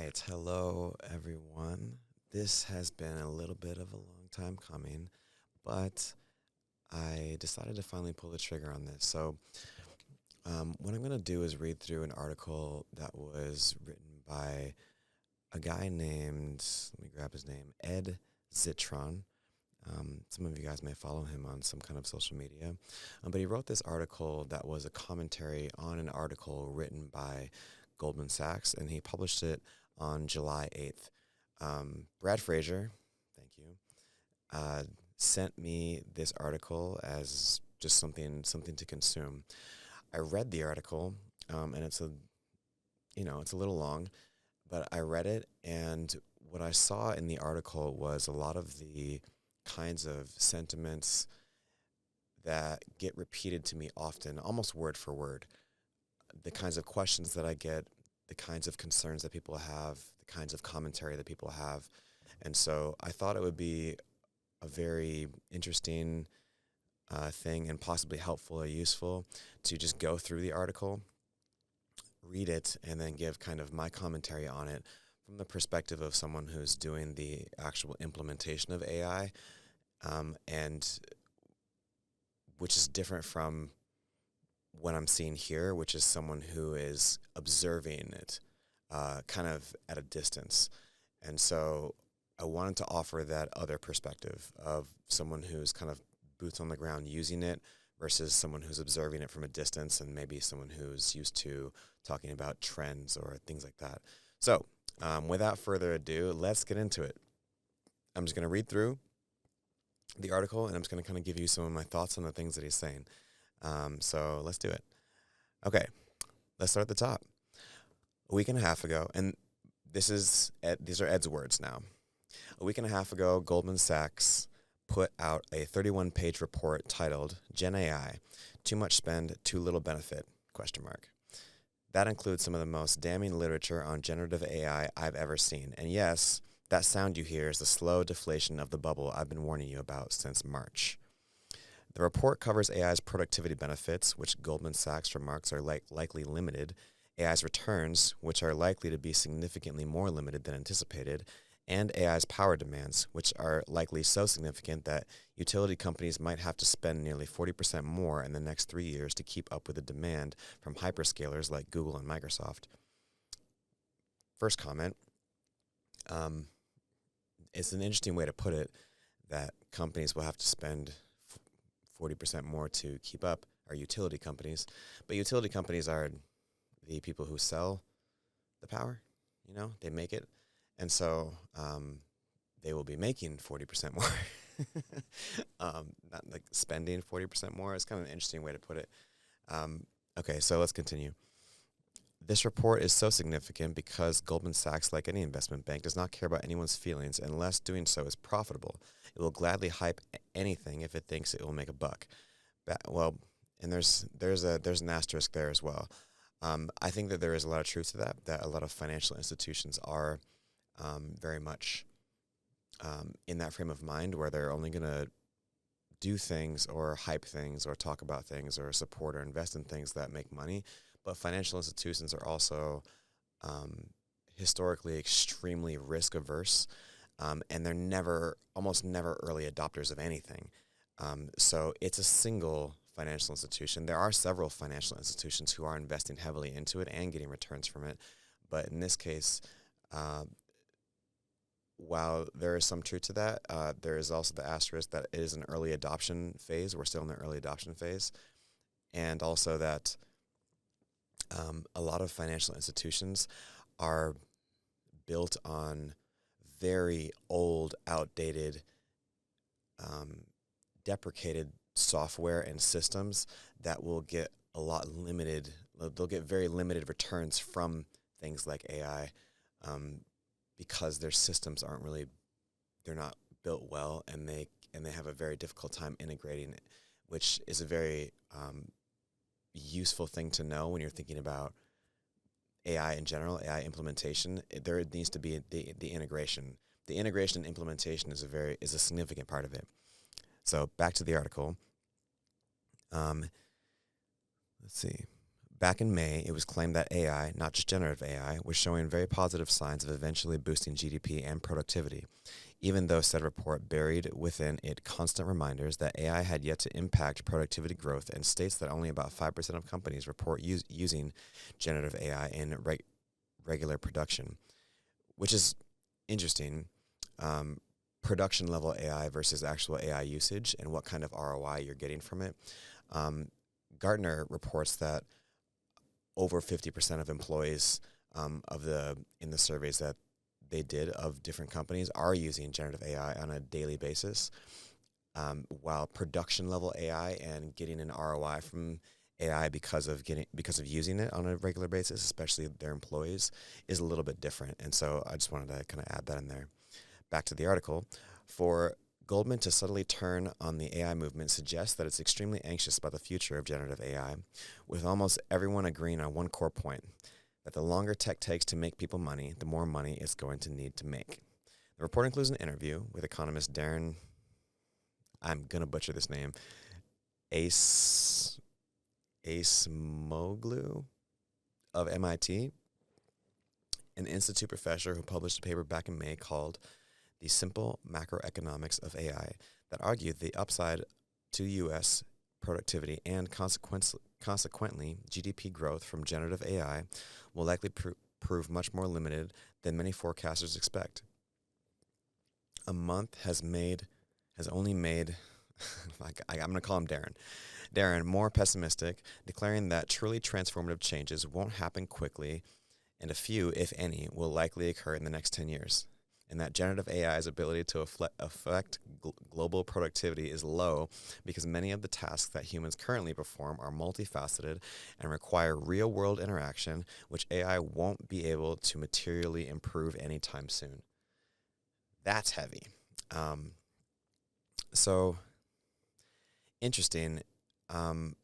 right. Hello, everyone. This has been a little bit of a long time coming, but I decided to finally pull the trigger on this. What I'm going to do is read through an article that was written by a guy named, let me grab his name, Ed Zitron. Some of you guys may follow him on some kind of social media. But he wrote this article that was a commentary on an article written by Goldman Sachs, and he published it on July 8th. Brad Frazier, thank you, uh, sent me this article as just something to consume. I read the article, and it's a little long, but I read it, and what I saw in the article was a lot of the kinds of sentiments that get repeated to me often, almost word for word. The kinds of questions that I get, the kinds of concerns that people have, the kinds of commentary that people have. And so I thought it would be a very interesting thing and possibly helpful or useful to just go through the article, read it, and then give kind of my commentary on it from the perspective of someone who's doing the actual implementation of AI, and which is different from what I'm seeing here, which is someone who is observing it kind of at a distance. And so I wanted to offer that other perspective of someone who's kind of boots on the ground using it versus someone who's observing it from a distance and maybe someone who's used to talking about trends or things like that. So without further ado, let's get into it. I'm just going to read through the article and I'm just going to kind of give you some of my thoughts on the things that he's saying. So let's do it. Okay, let's start at the top. A week and a half ago, and these are Ed's words now. A week and a half ago, Goldman Sachs put out a 31-page report titled Gen AI, Too Much Spend, Too Little Benefit, ? That includes some of the most damning literature on generative AI I've ever seen. And yes, that sound you hear is the slow deflation of the bubble I've been warning you about since March. The report covers AI's productivity benefits, which Goldman Sachs remarks are likely limited, AI's returns, which are likely to be significantly more limited than anticipated, and AI's power demands, which are likely so significant that utility companies might have to spend nearly 40% more in the next 3 years to keep up with the demand from hyperscalers like Google and Microsoft. First comment, it's an interesting way to put it that companies will have to spend 40% more to keep up, are utility companies. But utility companies are the people who sell the power, they make it. And so they will be making 40% more. Not like spending 40% more. It's kind of an interesting way to put it. Okay, so let's continue. This report is so significant because Goldman Sachs, like any investment bank, does not care about anyone's feelings unless doing so is profitable. It will gladly hype anything if it thinks it will make a buck. And there's an asterisk there as well. I think that there is a lot of truth to that a lot of financial institutions are very much in that frame of mind where they're only going to do things or hype things or talk about things or support or invest in things that make money. But financial institutions are also historically extremely risk averse, and they're almost never early adopters of anything. So it's a single financial institution. There are several financial institutions who are investing heavily into it and getting returns from it. But in this case, while there is some truth to that, there is also the asterisk that it is an early adoption phase. We're still in the early adoption phase. And also that a lot of financial institutions are built on very old, outdated, deprecated software and systems that will get they'll get very limited returns from things like AI because their systems they're not built well, and they have a very difficult time integrating it, which is a very useful thing to know when you're thinking about AI in general, AI implementation. There needs to be the integration. The integration and implementation is a significant part of it. So back to the article. Let's see. Back in May, it was claimed that AI, not just generative AI, was showing very positive signs of eventually boosting GDP and productivity, even though said report buried within it constant reminders that AI had yet to impact productivity growth and states that only about 5% of companies report using generative AI in regular production, which is interesting. Production level AI versus actual AI usage and what kind of ROI you're getting from it. Gartner reports that over 50% of employees in the surveys that they did of different companies are using generative AI on a daily basis, while production level AI and getting an ROI from AI because of using it on a regular basis, especially their employees, is a little bit different. And so I just wanted to kind of add that in there. Back to the article. For Goldman to subtly turn on the AI movement suggests that it's extremely anxious about the future of generative AI, with almost everyone agreeing on one core point, that the longer tech takes to make people money, the more money it's going to need to make. The report includes an interview with economist Darren, I'm going to butcher this name, Acemoglu of MIT, an institute professor who published a paper back in May called The Simple Macroeconomics of AI that argued the upside to U.S. productivity and consequently GDP growth from generative AI will likely prove much more limited than many forecasters expect. A month has only made, I'm going to call him Darren more pessimistic, declaring that truly transformative changes won't happen quickly and a few, if any, will likely occur in the next 10 years. And that generative AI's ability to affect global productivity is low because many of the tasks that humans currently perform are multifaceted and require real-world interaction, which AI won't be able to materially improve anytime soon. That's heavy. So, interesting. I'm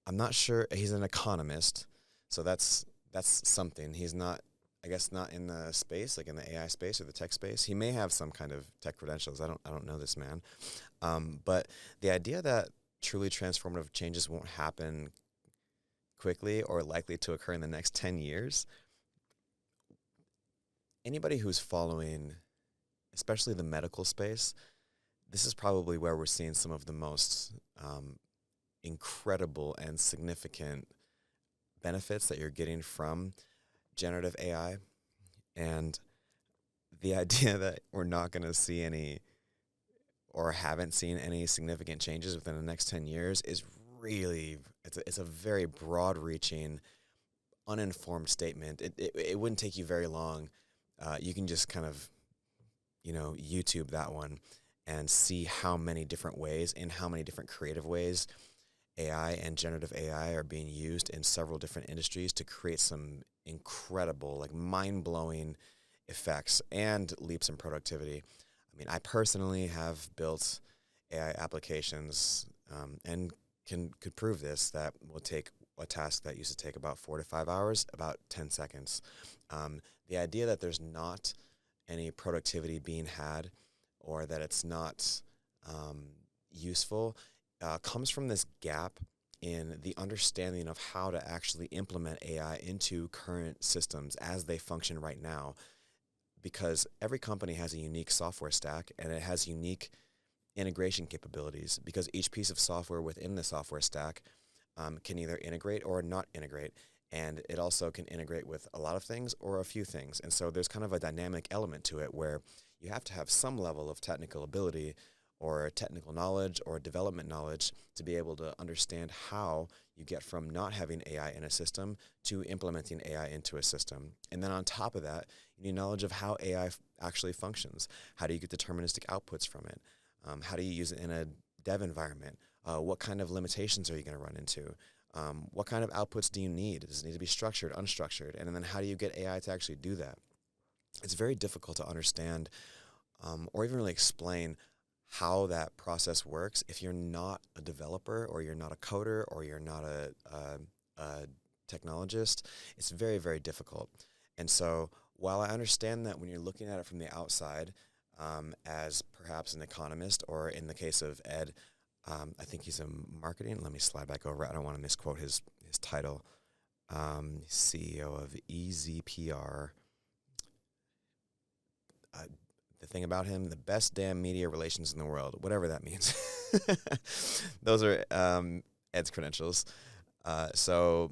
not sure. He's an economist, so that's something. He's not, I guess, not in the space, like in the AI space or the tech space. He may have some kind of tech credentials. I don't know this man. But the idea that truly transformative changes won't happen quickly or likely to occur in the next 10 years, anybody who's following, especially the medical space, this is probably where we're seeing some of the most incredible and significant benefits that you're getting from generative AI. And the idea that we're not going to see any or haven't seen any significant changes within the next 10 years is really, it's a very broad-reaching, uninformed statement. It wouldn't take you very long. You can just kind of, YouTube that one and see how many different ways, in how many different creative ways, AI and generative AI are being used in several different industries to create some incredible, like mind-blowing effects and leaps in productivity. I mean, I personally have built AI applications and could prove this, that will take a task that used to take about 4 to 5 hours, about 10 seconds. The idea that there's not any productivity being had or that it's not useful comes from this gap in the understanding of how to actually implement AI into current systems as they function right now. Because every company has a unique software stack and it has unique integration capabilities, because each piece of software within the software stack can either integrate or not integrate. And it also can integrate with a lot of things or a few things. And so there's kind of a dynamic element to it where you have to have some level of technical ability or technical knowledge or development knowledge to be able to understand how you get from not having AI in a system to implementing AI into a system. And then on top of that, you need knowledge of how AI actually functions. How do you get deterministic outputs from it? How do you use it in a dev environment? What kind of limitations are you going to run into? What kind of outputs do you need? Does it need to be structured, unstructured? And then how do you get AI to actually do that? It's very difficult to understand or even really explain how that process works if you're not a developer or you're not a coder or you're not a technologist. It's very, very difficult. And so while I understand that when you're looking at it from the outside as perhaps an economist, or in the case of Ed, I think he's in marketing. Let me slide back over. I don't want to misquote his title. CEO of EZPR. The thing about him, the best damn media relations in the world, whatever that means. Those are Ed's credentials. So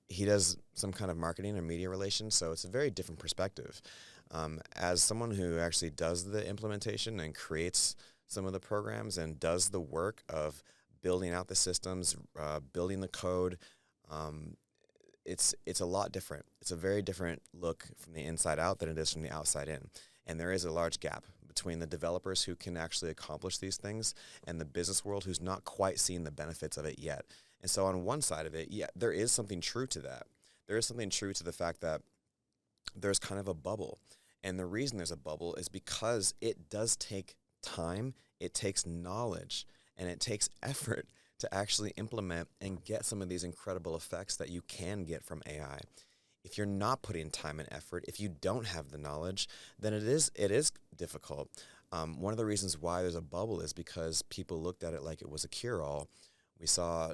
he does some kind of marketing or media relations, so it's a very different perspective. As someone who actually does the implementation and creates some of the programs and does the work of building out the systems, building the code, it's a lot different. It's a very different look from the inside out than it is from the outside in. And there is a large gap between the developers who can actually accomplish these things and the business world who's not quite seen the benefits of it yet. And so on one side of it, yeah, there is something true to that. There is something true to the fact that there's kind of a bubble. And the reason there's a bubble is because it does take time, it takes knowledge, and it takes effort to actually implement and get some of these incredible effects that you can get from AI. If you're not putting time and effort, if you don't have the knowledge, then it is difficult. One of the reasons why there's a bubble is because people looked at it like it was a cure-all. We saw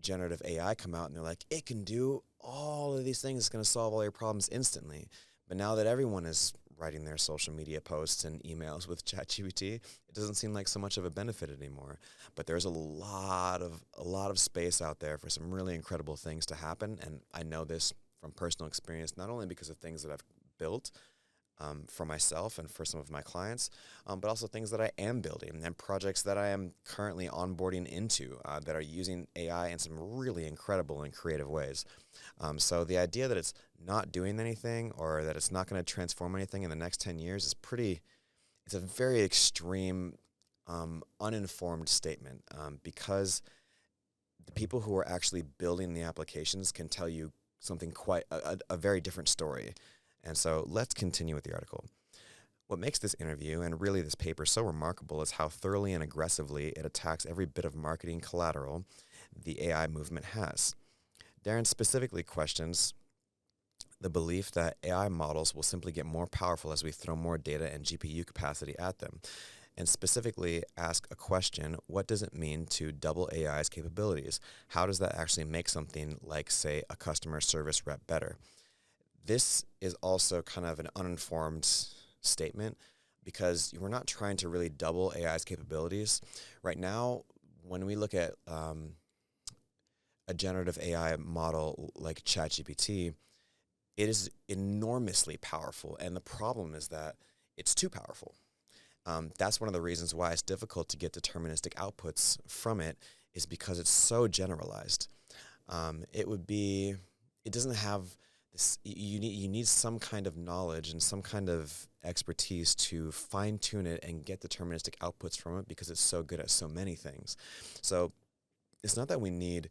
generative AI come out and they're like, it can do all of these things, it's going to solve all your problems instantly. But now that everyone is writing their social media posts and emails with ChatGPT, it doesn't seem like so much of a benefit anymore. But there's a lot of space out there for some really incredible things to happen, and I know this from personal experience, not only because of things that I've built for myself and for some of my clients, but also things that I am building and projects that I am currently onboarding into that are using AI in some really incredible and creative ways. So the idea that it's not doing anything or that it's not going to transform anything in the next 10 years is it's a very extreme, uninformed statement because the people who are actually building the applications can tell you something quite a very different story. And so let's continue with the article. What makes this interview and really this paper so remarkable is how thoroughly and aggressively it attacks every bit of marketing collateral the AI movement has. Darren specifically questions the belief that AI models will simply get more powerful as we throw more data and GPU capacity at them, and specifically ask a question: what does it mean to double AI's capabilities? How does that actually make something like, say, a customer service rep better? This is also kind of an uninformed statement because we're not trying to really double AI's capabilities. Right now, when we look at a generative AI model like ChatGPT, it is enormously powerful, and the problem is that it's too powerful. That's one of the reasons why it's difficult to get deterministic outputs from it, is because it's so generalized. It doesn't have this, you need some kind of knowledge and some kind of expertise to fine tune it and get deterministic outputs from it because it's so good at so many things. So it's not that we need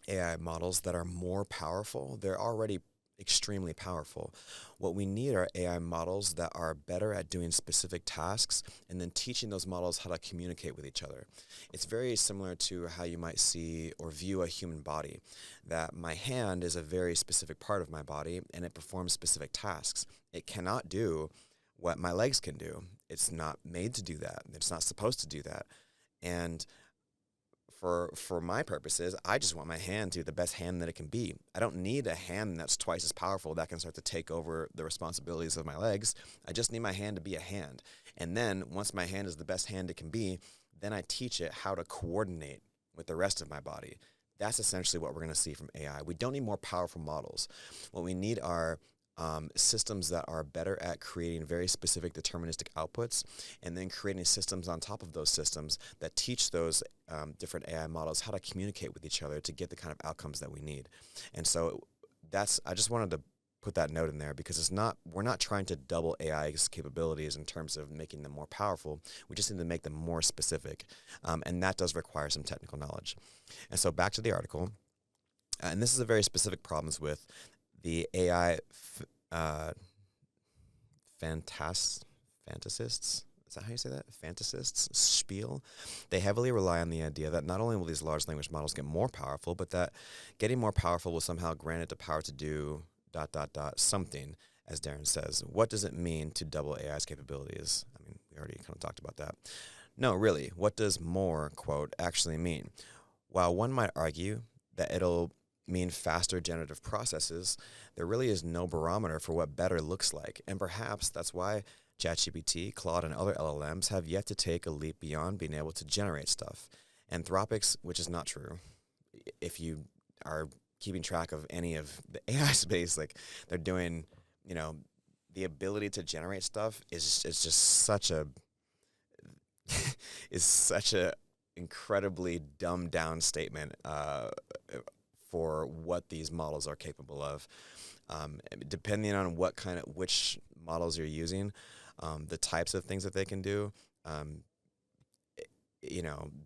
AI models that are more powerful. They're already extremely powerful. What we need are AI models that are better at doing specific tasks and then teaching those models how to communicate with each other. It's very similar to how you might see or view a human body, that my hand is a very specific part of my body and it performs specific tasks. It cannot do what my legs can do. It's not made to do that. It's not supposed to do that. And for my purposes, I just want my hand to be the best hand that it can be. I don't need a hand that's twice as powerful that can start to take over the responsibilities of my legs. I just need my hand to be a hand. And then once my hand is the best hand it can be, then I teach it how to coordinate with the rest of my body. That's essentially what we're going to see from AI. We don't need more powerful models. What we need are systems that are better at creating very specific deterministic outputs, and then creating systems on top of those systems that teach those different AI models how to communicate with each other to get the kind of outcomes that we need. And so I just wanted to put that note in there because we're not trying to double AI's capabilities in terms of making them more powerful. We just need to make them more specific. And that does require some technical knowledge. And so back to the article. And this is a very specific problems with the AI fantasists, is that how you say that? Fantasists spiel. They heavily rely on the idea that not only will these large language models get more powerful, but that getting more powerful will somehow grant it the power to do ... something, as Darren says. What does it mean to double AI's capabilities? I mean, we already kind of talked about that. No, really, what does more, quote, actually mean? While one might argue that it'll mean faster generative processes, there really is no barometer for what better looks like. And perhaps that's why ChatGPT, Claude, and other LLMs have yet to take a leap beyond being able to generate stuff. Anthropics, which is not true. If you are keeping track of any of the AI space, like they're doing, you know, the ability to generate stuff is just such a is such a incredibly dumbed down statement for what these models are capable of. Depending on which models you're using, the types of things that they can do,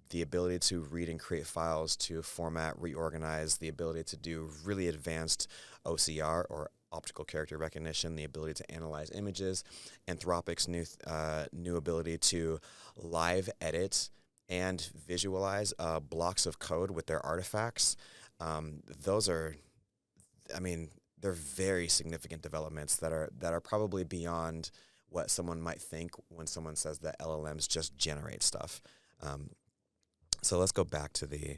the ability to read and create files, to format, reorganize, the ability to do really advanced OCR or optical character recognition, the ability to analyze images, Anthropic's new ability to live edit and visualize blocks of code with their artifacts. Those are, they're very significant developments that are probably beyond what someone might think when someone says that LLMs just generate stuff. So let's go back to the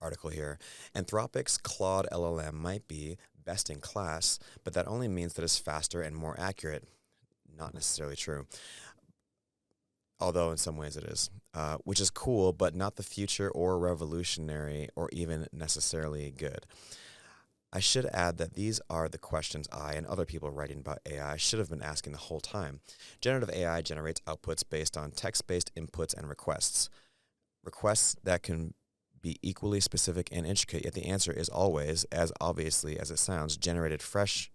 article here. Anthropic's Claude LLM might be best in class, but that only means that it's faster and more accurate. Not necessarily true, although in some ways it is, which is cool, but not the future or revolutionary or even necessarily good. I should add that these are the questions I and other people writing about AI should have been asking the whole time. Generative AI generates outputs based on text-based inputs and requests. Requests that can be equally specific and intricate, yet the answer is always, as obviously as it sounds, generated fresh.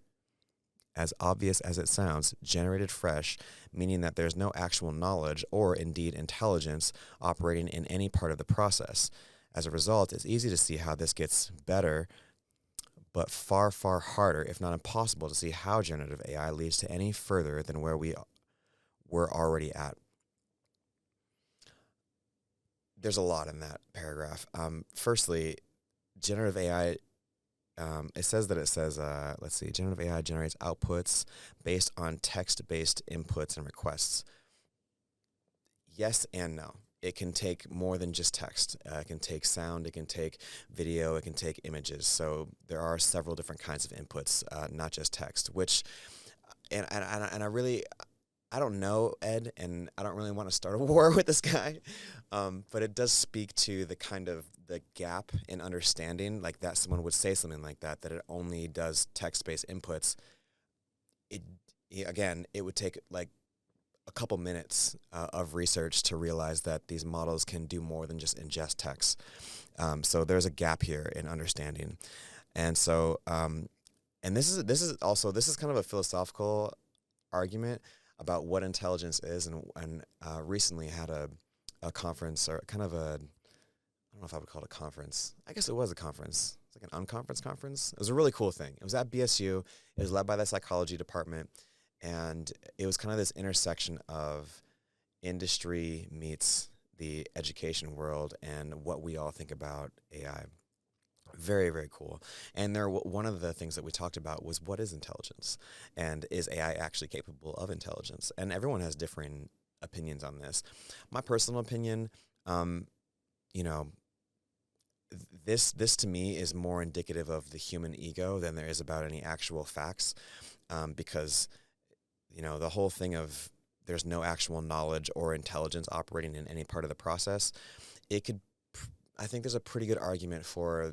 As obvious as it sounds, generated fresh, meaning that there's no actual knowledge or indeed intelligence operating in any part of the process. As a result, it's easy to see how this gets better, but far, far harder, if not impossible, to see how generative AI leads to any further than where we were already at. There's a lot in that paragraph. Firstly, generative AI, generative AI generates outputs based on text-based inputs and requests. Yes and no. It can take more than just text. It can take sound, it can take video, it can take images. So there are several different kinds of inputs, not just text, and I don't know Ed, and I don't really want to start a war with this guy, but it does speak to the gap in understanding, like that someone would say something like that it only does text-based inputs. It would take like a couple minutes of research to realize that these models can do more than just ingest text. So there's a gap here in understanding, and so and this is kind of a philosophical argument about what intelligence is, and recently had a conference, or kind of I don't know if I would call it a conference. I guess it was a conference. It's like an unconference conference. It was a really cool thing. It was at BSU. It was led by the psychology department. And it was kind of this intersection of industry meets the education world and what we all think about AI. Very, very cool. And one of the things that we talked about was, what is intelligence? And is AI actually capable of intelligence? And everyone has differing opinions on this. My personal opinion, this to me is more indicative of the human ego than there is about any actual facts, because the whole thing of there's no actual knowledge or intelligence operating in any part of the process, I think there's a pretty good argument for,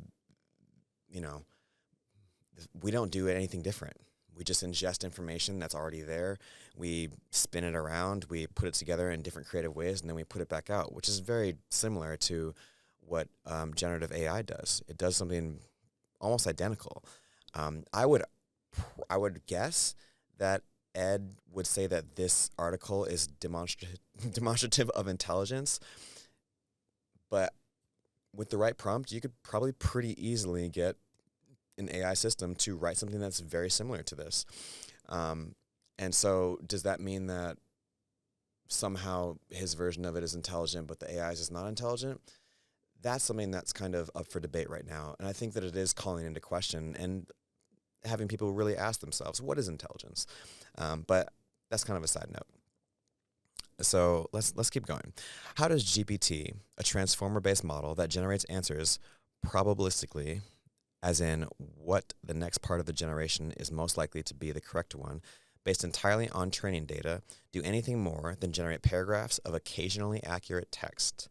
we don't do anything different. We just ingest information that's already there. We spin it around. We put it together in different creative ways, and then we put it back out, which is very similar to what generative AI does. It does something almost identical. I would guess that Ed would say that this article is demonstrative of intelligence, but with the right prompt, you could probably pretty easily get an AI system to write something that's very similar to this. And so does that mean that somehow his version of it is intelligent, but the AI is just not intelligent? That's something that's kind of up for debate right now. And I think that it is calling into question and having people really ask themselves, what is intelligence? But that's kind of a side note. So let's keep going. How does GPT, a transformer-based model that generates answers probabilistically, as in what the next part of the generation is most likely to be the correct one, based entirely on training data, do anything more than generate paragraphs of occasionally accurate text.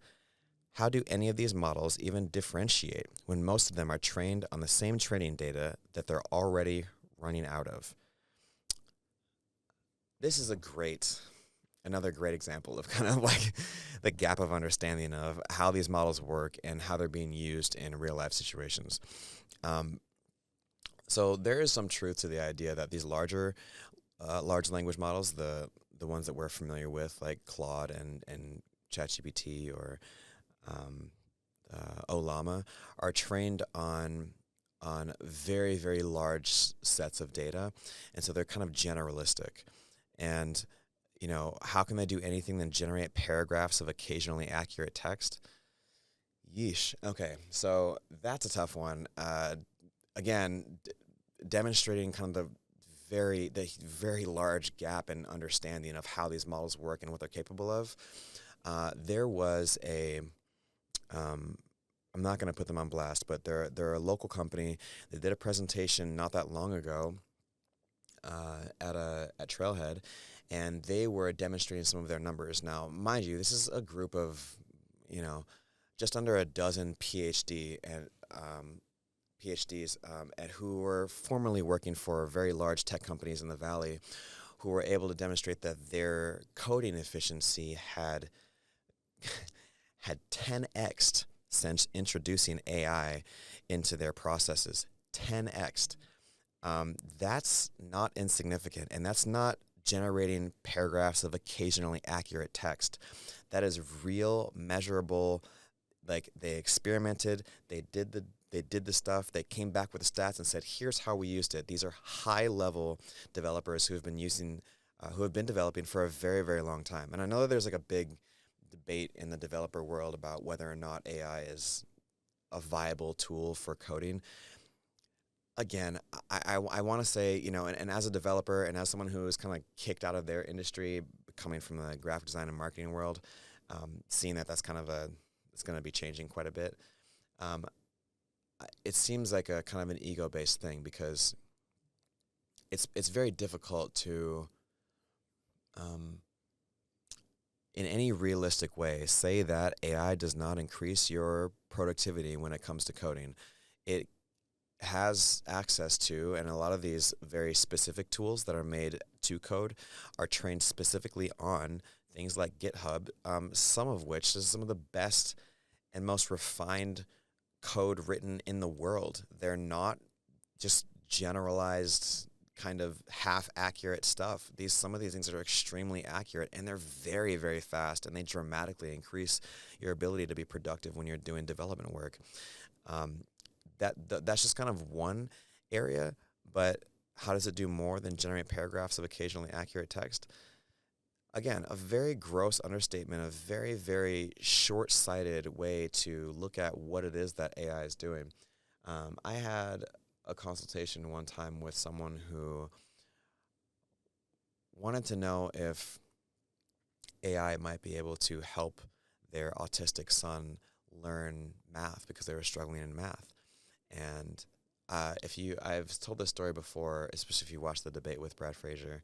How do any of these models even differentiate when most of them are trained on the same training data that they're already running out of? This is another great example of kind of like the gap of understanding of how these models work and how they're being used in real life situations. Um, so there is some truth to the idea that these large language models, the ones that we're familiar with, like Claude and ChatGPT or um, Olama, are trained on very, very large sets of data, and so they're kind of generalistic. And how can they do anything than generate paragraphs of occasionally accurate text? Yeesh. Okay, so that's a tough one. Again, demonstrating kind of the very large gap in understanding of how these models work and what they're capable of. There was I'm not going to put them on blast, but they're a local company. They did a presentation not that long ago at Trailhead, and they were demonstrating some of their numbers. Now, mind you, this is a group of just under a dozen PhDs and who were formerly working for very large tech companies in the Valley, who were able to demonstrate that their coding efficiency had 10x'd since introducing AI into their processes. 10x'd. That's not insignificant, and that's not generating paragraphs of occasionally accurate text. That is real, measurable. Like, they experimented, they did the stuff, they came back with the stats and said, here's how we used it. These are high-level developers who have been developing for a very, very long time. And I know that there's like a big debate in the developer world about whether or not AI is a viable tool for coding. Again, I want to say, and as a developer and as someone who is kind of kicked out of their industry, coming from the graphic design and marketing world, seeing that's kind of it's going to be changing quite a bit. It seems like a kind of an ego-based thing because it's very difficult to, in any realistic way, say that AI does not increase your productivity when it comes to coding. It has access to, and a lot of these very specific tools that are made to code are trained specifically on things like GitHub, some of which is some of the best and most refined code written in the world. They're not just generalized kind of half accurate stuff. Some of these things are extremely accurate, and they're very, very fast, and they dramatically increase your ability to be productive when you're doing development work. That's just kind of one area, but how does it do more than generate paragraphs of occasionally accurate text? Again, a very gross understatement, a very, very short-sighted way to look at what it is that AI is doing. I had a consultation one time with someone who wanted to know if AI might be able to help their autistic son learn math because they were struggling in math. And I've told this story before, especially if you watch the debate with Brad Fraser,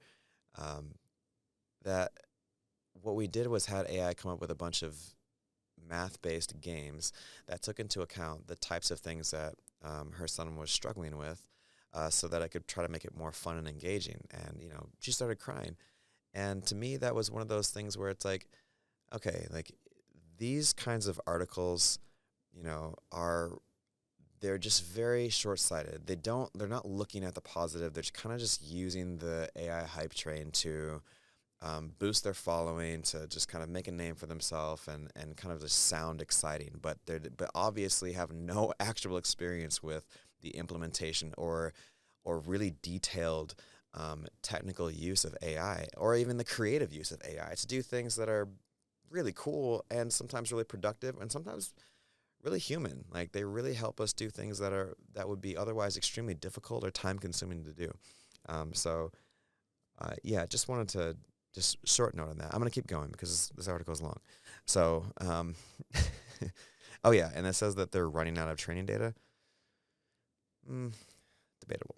that what we did was had AI come up with a bunch of math-based games that took into account the types of things that her son was struggling with, so that I could try to make it more fun and engaging. And, she started crying. And to me, that was one of those things where it's like, okay, like these kinds of articles, they're just very short-sighted. They're not looking at the positive. They're kind of just using the AI hype train to boost their following, to just kind of make a name for themselves and kind of just sound exciting. But obviously have no actual experience with the implementation or really detailed technical use of AI, or even the creative use of AI to do things that are really cool and sometimes really productive and sometimes really human. Like, they really help us do things that would be otherwise extremely difficult or time consuming to do. Just wanted to just short note on that. I'm going to keep going because this article is long. So, oh yeah, and it says that they're running out of training data. Debatable.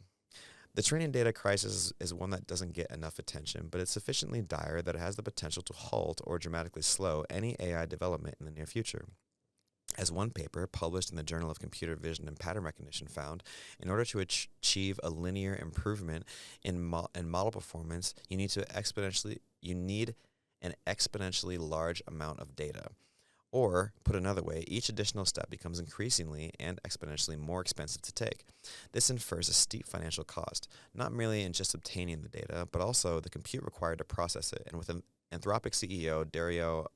The training data crisis is one that doesn't get enough attention, but it's sufficiently dire that it has the potential to halt or dramatically slow any AI development in the near future. As one paper published in the Journal of Computer Vision and Pattern Recognition found, in order to achieve a linear improvement in model performance, you need an exponentially large amount of data. Or, put another way, each additional step becomes increasingly and exponentially more expensive to take. This infers a steep financial cost, not merely in just obtaining the data, but also the compute required to process it. And with Anthropic CEO Dario,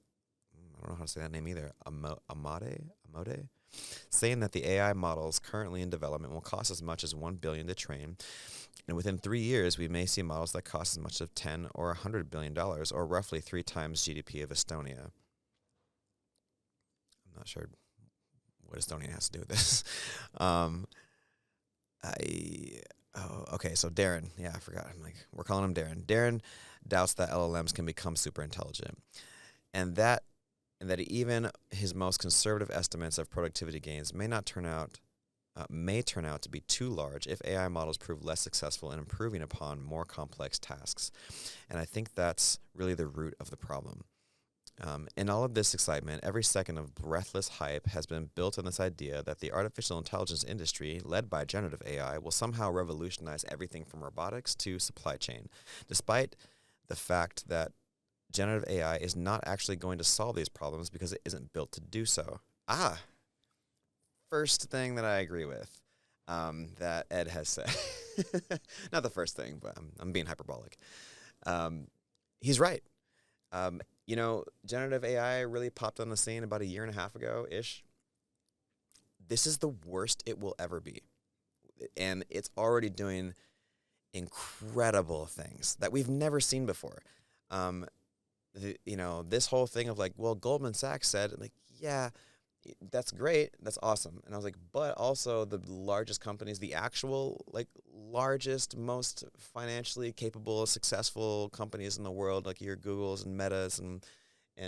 I don't know how to say that name either, Amode, saying that the AI models currently in development will cost as much as $1 billion to train, and within 3 years we may see models that cost as much as $10 or $100 billion, or roughly 3 times GDP of Estonia. I'm not sure what Estonia has to do with this. Okay, so Darren, yeah, I forgot. We're calling him Darren. Darren doubts that LLMs can become super intelligent, and that even his most conservative estimates of productivity gains may turn out to be too large if AI models prove less successful in improving upon more complex tasks. And I think that's really the root of the problem. In all of this excitement, every second of breathless hype has been built on this idea that the artificial intelligence industry, led by generative AI, will somehow revolutionize everything from robotics to supply chain, despite the fact that generative AI is not actually going to solve these problems because it isn't built to do so. First thing that I agree with that Ed has said. Not the first thing, but I'm being hyperbolic. He's right. Generative AI really popped on the scene about 1.5 years ago-ish. This is the worst it will ever be. And it's already doing incredible things that we've never seen before. This whole thing of Goldman Sachs said, yeah, that's great, that's awesome. And I was like, but also the largest companies, the actual largest, most financially capable, successful companies in the world, like your Googles and Metas and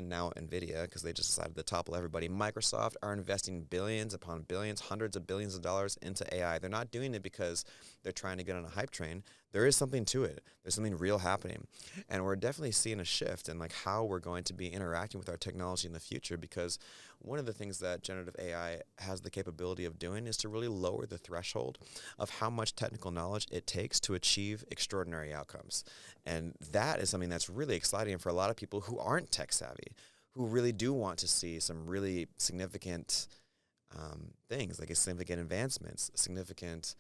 now NVIDIA, because they just decided to topple everybody. Microsoft are investing billions upon billions, hundreds of billions of dollars into AI. They're not doing it because they're trying to get on a hype train. There is something to it. There's something real happening. And we're definitely seeing a shift in how we're going to be interacting with our technology in the future, because one of the things that generative AI has the capability of doing is to really lower the threshold of how much technical knowledge it takes to achieve extraordinary outcomes. And that is something that's really exciting for a lot of people who aren't tech savvy, who really do want to see some really significant things, significant advancements, significant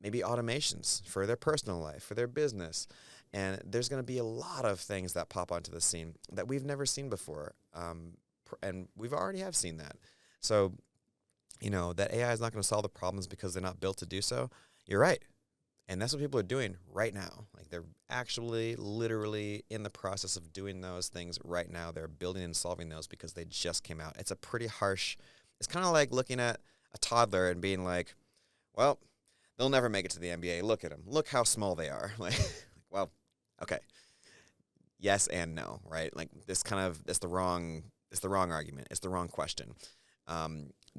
maybe automations for their personal life, for their business. And there's going to be a lot of things that pop onto the scene that we've never seen before. And we've already have seen that. So, that AI is not going to solve the problems because they're not built to do so. You're right. And that's what people are doing right now. They're actually literally in the process of doing those things right now. They're building and solving those because they just came out. It's a pretty harsh, it's kind of like looking at a toddler and being like, well, they'll never make it to the NBA. Look at them. Look how small they are. Well, okay. Yes and no, right? It's the wrong argument. It's the wrong question.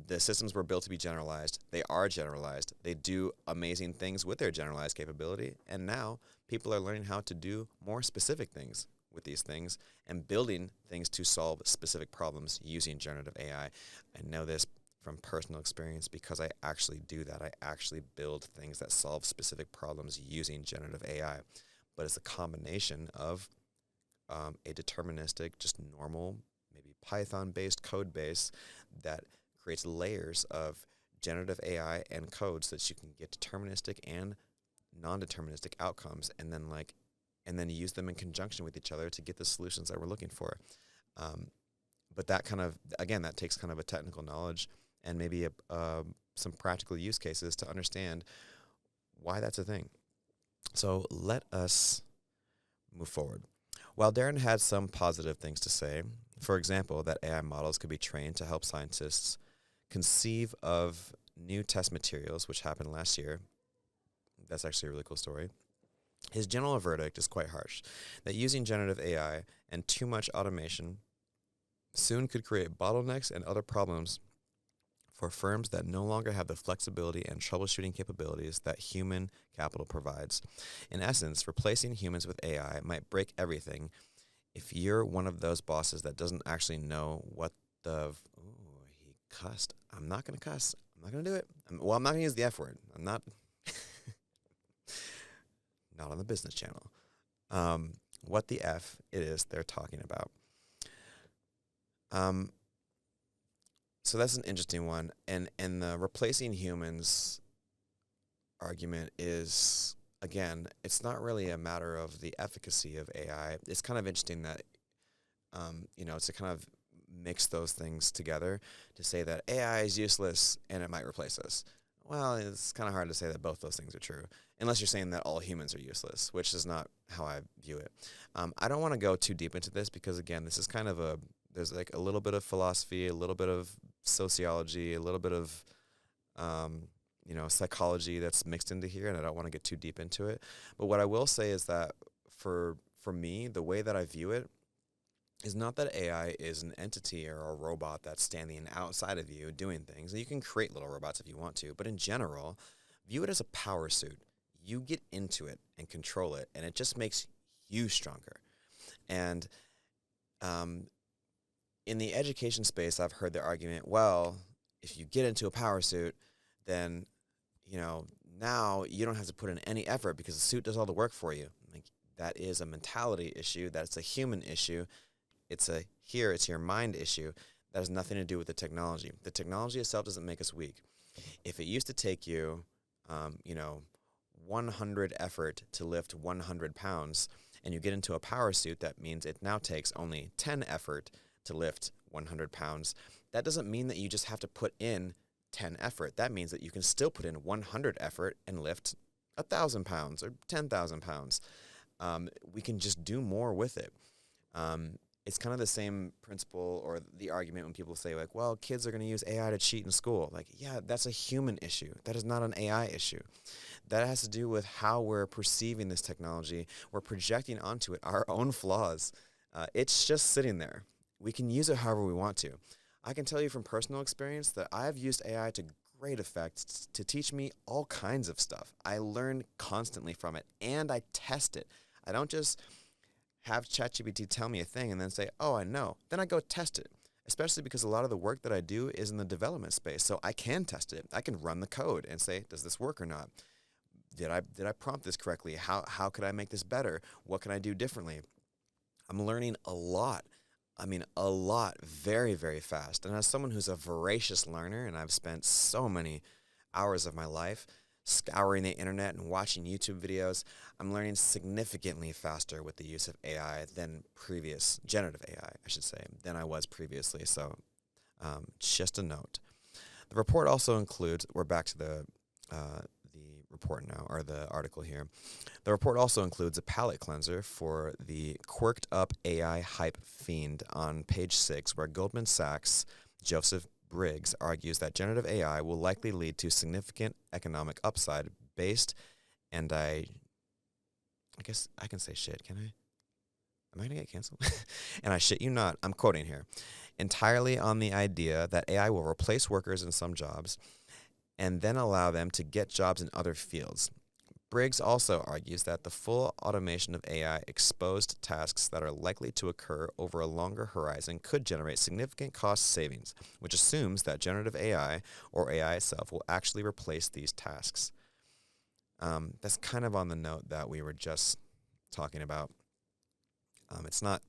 The systems were built to be generalized. They are generalized. They do amazing things with their generalized capability. And now people are learning how to do more specific things with these things and building things to solve specific problems using generative AI. I know this from personal experience because I actually do that. I actually build things that solve specific problems using generative AI. But it's a combination of a deterministic, just normal, maybe Python-based code base that creates layers of generative AI and code so that you can get deterministic and non-deterministic outcomes, and then use them in conjunction with each other to get the solutions that we're looking for. But that that takes kind of a technical knowledge and maybe some practical use cases to understand why that's a thing. So let us move forward. While Darren had some positive things to say, for example, that AI models could be trained to help scientists conceive of new test materials, which happened last year. That's actually a really cool story. His general verdict is quite harsh, that using generative AI and too much automation soon could create bottlenecks and other problems for firms that no longer have the flexibility and troubleshooting capabilities that human capital provides. In essence, replacing humans with AI might break everything if you're one of those bosses that doesn't actually know what he cussed. I'm not going to cuss. I'm not going to do it. I'm not going to use the F word. I'm not, not on the business channel. What the F it is they're talking about. So that's an interesting one. And the replacing humans argument is, again, it's not really a matter of the efficacy of AI. It's kind of interesting that, to kind of mix those things together to say that AI is useless and it might replace us. Well, it's kind of hard to say that both those things are true, unless you're saying that all humans are useless, which is not how I view it. I don't want to go too deep into this because, again, this is kind of there's like a little bit of philosophy, a little bit of sociology, a little bit of, psychology that's mixed into here, and I don't want to get too deep into it. But what I will say is that for me, the way that I view it is not that AI is an entity or a robot that's standing outside of you doing things. And you can create little robots if you want to, but in general, view it as a power suit. You get into it and control it, and it just makes you stronger. And in the education space, I've heard the argument, well, if you get into a power suit, then, now you don't have to put in any effort because the suit does all the work for you. Like, that is a mentality issue. That's a human issue. It's your mind issue. That has nothing to do with the technology. The technology itself doesn't make us weak. If it used to take you, 100 effort to lift 100 pounds, and you get into a power suit, that means it now takes only 10 effort to lift 100 pounds. That doesn't mean that you just have to put in 10 effort. That means that you can still put in 100 effort and lift 1,000 pounds or 10,000 pounds. We can just do more with it. It's kind of the same principle or the argument when people say, like, well, kids are going to use AI to cheat in school. Like, yeah, that's a human issue. That is not an AI issue. That has to do with how we're perceiving this technology. We're projecting onto it our own flaws. It's just sitting there. We can use it however we want to. I can tell you from personal experience that I've used AI to great effect to teach me all kinds of stuff. I learn constantly from it, and I test it. I don't just have ChatGPT tell me a thing and then say, oh, I know. Then I go test it, especially because a lot of the work that I do is in the development space, so I can test it. I can run the code and say, does this work or not? Did I prompt this correctly? How could I make this better? What can I do differently? I'm learning a lot. I mean, a lot, very, very fast. And as someone who's a voracious learner, and I've spent so many hours of my life scouring the internet and watching YouTube videos, I'm learning significantly faster with the use of AI than generative AI, I should say, than I was previously. So just a note. The report also includes, we're back to the report now, or the article here. The report also includes a palate cleanser for the quirked up AI hype fiend on page 6, where Goldman Sachs' Joseph Briggs argues that generative AI will likely lead to significant economic upside based, and I guess I can say shit, can I? Am I going to get canceled? And I shit you not, I'm quoting here, entirely on the idea that AI will replace workers in some jobs and then allow them to get jobs in other fields. Briggs also argues that the full automation of AI exposed tasks that are likely to occur over a longer horizon could generate significant cost savings, which assumes that generative AI or AI itself will actually replace these tasks. That's kind of on the note that we were just talking about. It's not.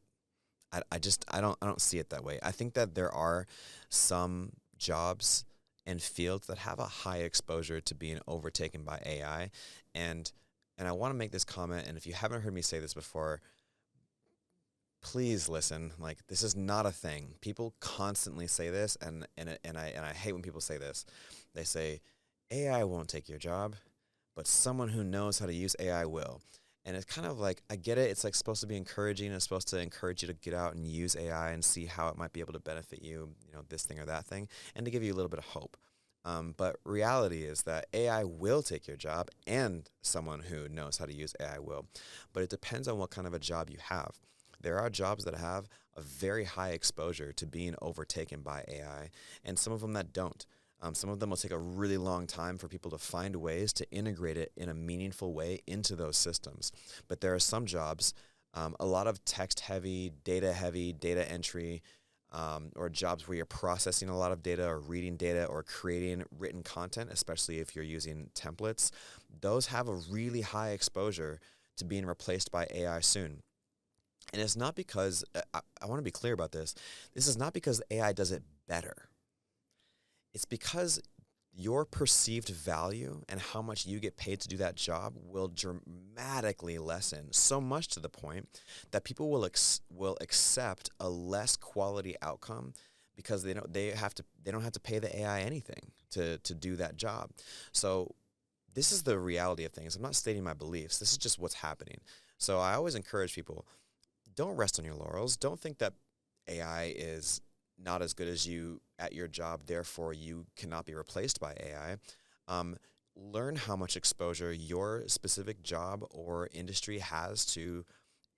I don't see it that way. I think that there are some jobs and fields that have a high exposure to being overtaken by AI. And I want to make this comment, and if you haven't heard me say this before, please listen. Like, this is not a thing. People constantly say this, and I hate when people say this. They say, AI won't take your job, but someone who knows how to use AI will. And it's kind of like, I get it. It's like supposed to be encouraging. It's supposed to encourage you to get out and use AI and see how it might be able to benefit you, this thing or that thing, and to give you a little bit of hope. But reality is that AI will take your job, and someone who knows how to use AI will. But it depends on what kind of a job you have. There are jobs that have a very high exposure to being overtaken by AI, and some of them that don't. Some of them will take a really long time for people to find ways to integrate it in a meaningful way into those systems. But there are some jobs, a lot of text-heavy, data entry, or jobs where you're processing a lot of data or reading data or creating written content, especially if you're using templates. Those have a really high exposure to being replaced by AI soon. And it's not because, I want to be clear about this, this is not because AI does it better. It's because your perceived value and how much you get paid to do that job will dramatically lessen, so much to the point that people will accept a less quality outcome because they don't have to pay the AI anything to do that job. So this is the reality of things. I'm not stating my beliefs. This is just what's happening. So I always encourage people, don't rest on your laurels. Don't think that AI is not as good as you at your job, therefore you cannot be replaced by AI. Learn how much exposure your specific job or industry has to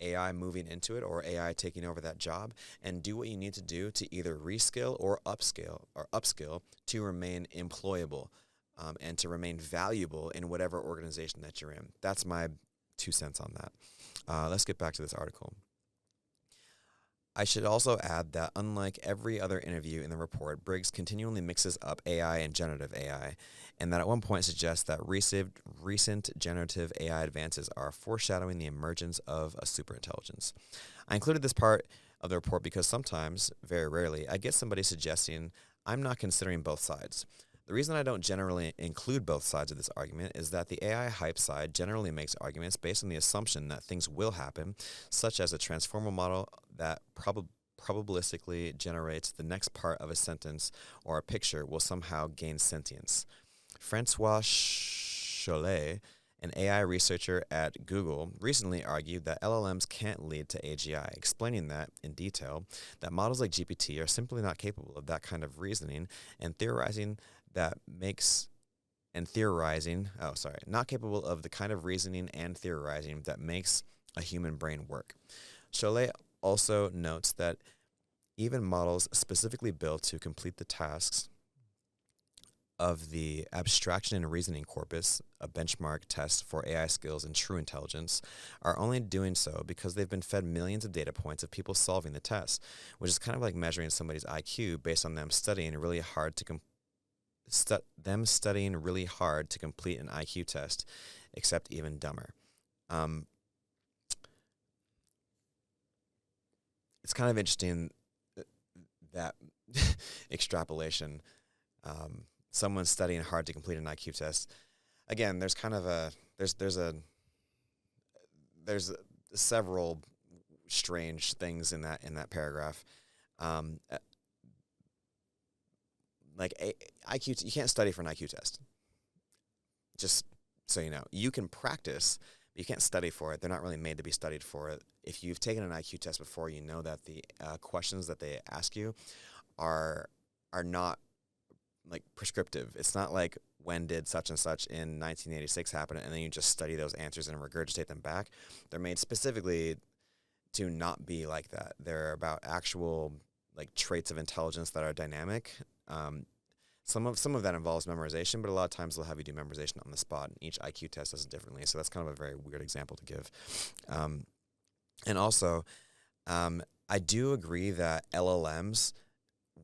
AI moving into it or AI taking over that job, and do what you need to do to either reskill or upskill to remain employable, and to remain valuable in whatever organization that you're in. That's my 2 cents on that. Let's get back to this article. I should also add that unlike every other interview in the report, Briggs continually mixes up AI and generative AI, and that at one point suggests that recent generative AI advances are foreshadowing the emergence of a superintelligence. I included this part of the report because sometimes, very rarely, I get somebody suggesting I'm not considering both sides. The reason I don't generally include both sides of this argument is that the AI hype side generally makes arguments based on the assumption that things will happen, such as a transformer model that probabilistically generates the next part of a sentence or a picture will somehow gain sentience. Francois Cholet, an AI researcher at Google, recently argued that LLMs can't lead to AGI, explaining that, in detail, that models like GPT are simply not capable of that kind of reasoning and not capable of the kind of reasoning and theorizing that makes a human brain work. Cholet also notes that even models specifically built to complete the tasks of the abstraction and reasoning corpus, a benchmark test for AI skills and true intelligence, are only doing so because they've been fed millions of data points of people solving the test, which is kind of like measuring somebody's IQ based on them studying really hard to complete an IQ test, except even dumber. It's kind of interesting that extrapolation. Someone studying hard to complete an IQ test. Again, there's kind of there's several strange things in that paragraph. IQ, you can't study for an IQ test. Just so you know, you can practice, but you can't study for it. They're not really made to be studied for it. If you've taken an IQ test before, you know that the questions that they ask you are not like prescriptive. It's not like when did such and such in 1986 happen, and then you just study those answers and regurgitate them back. They're made specifically to not be like that. They're about actual like traits of intelligence that are dynamic. Some of that involves memorization, but a lot of times they'll have you do memorization on the spot, and each IQ test does it differently. So that's kind of a very weird example to give. And also, I do agree that LLMs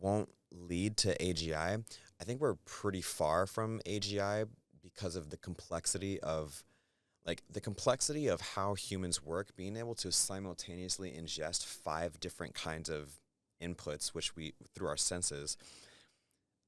won't lead to AGI. I think we're pretty far from AGI because of the complexity of how humans work, being able to simultaneously ingest 5 different kinds of inputs, which we, through our senses,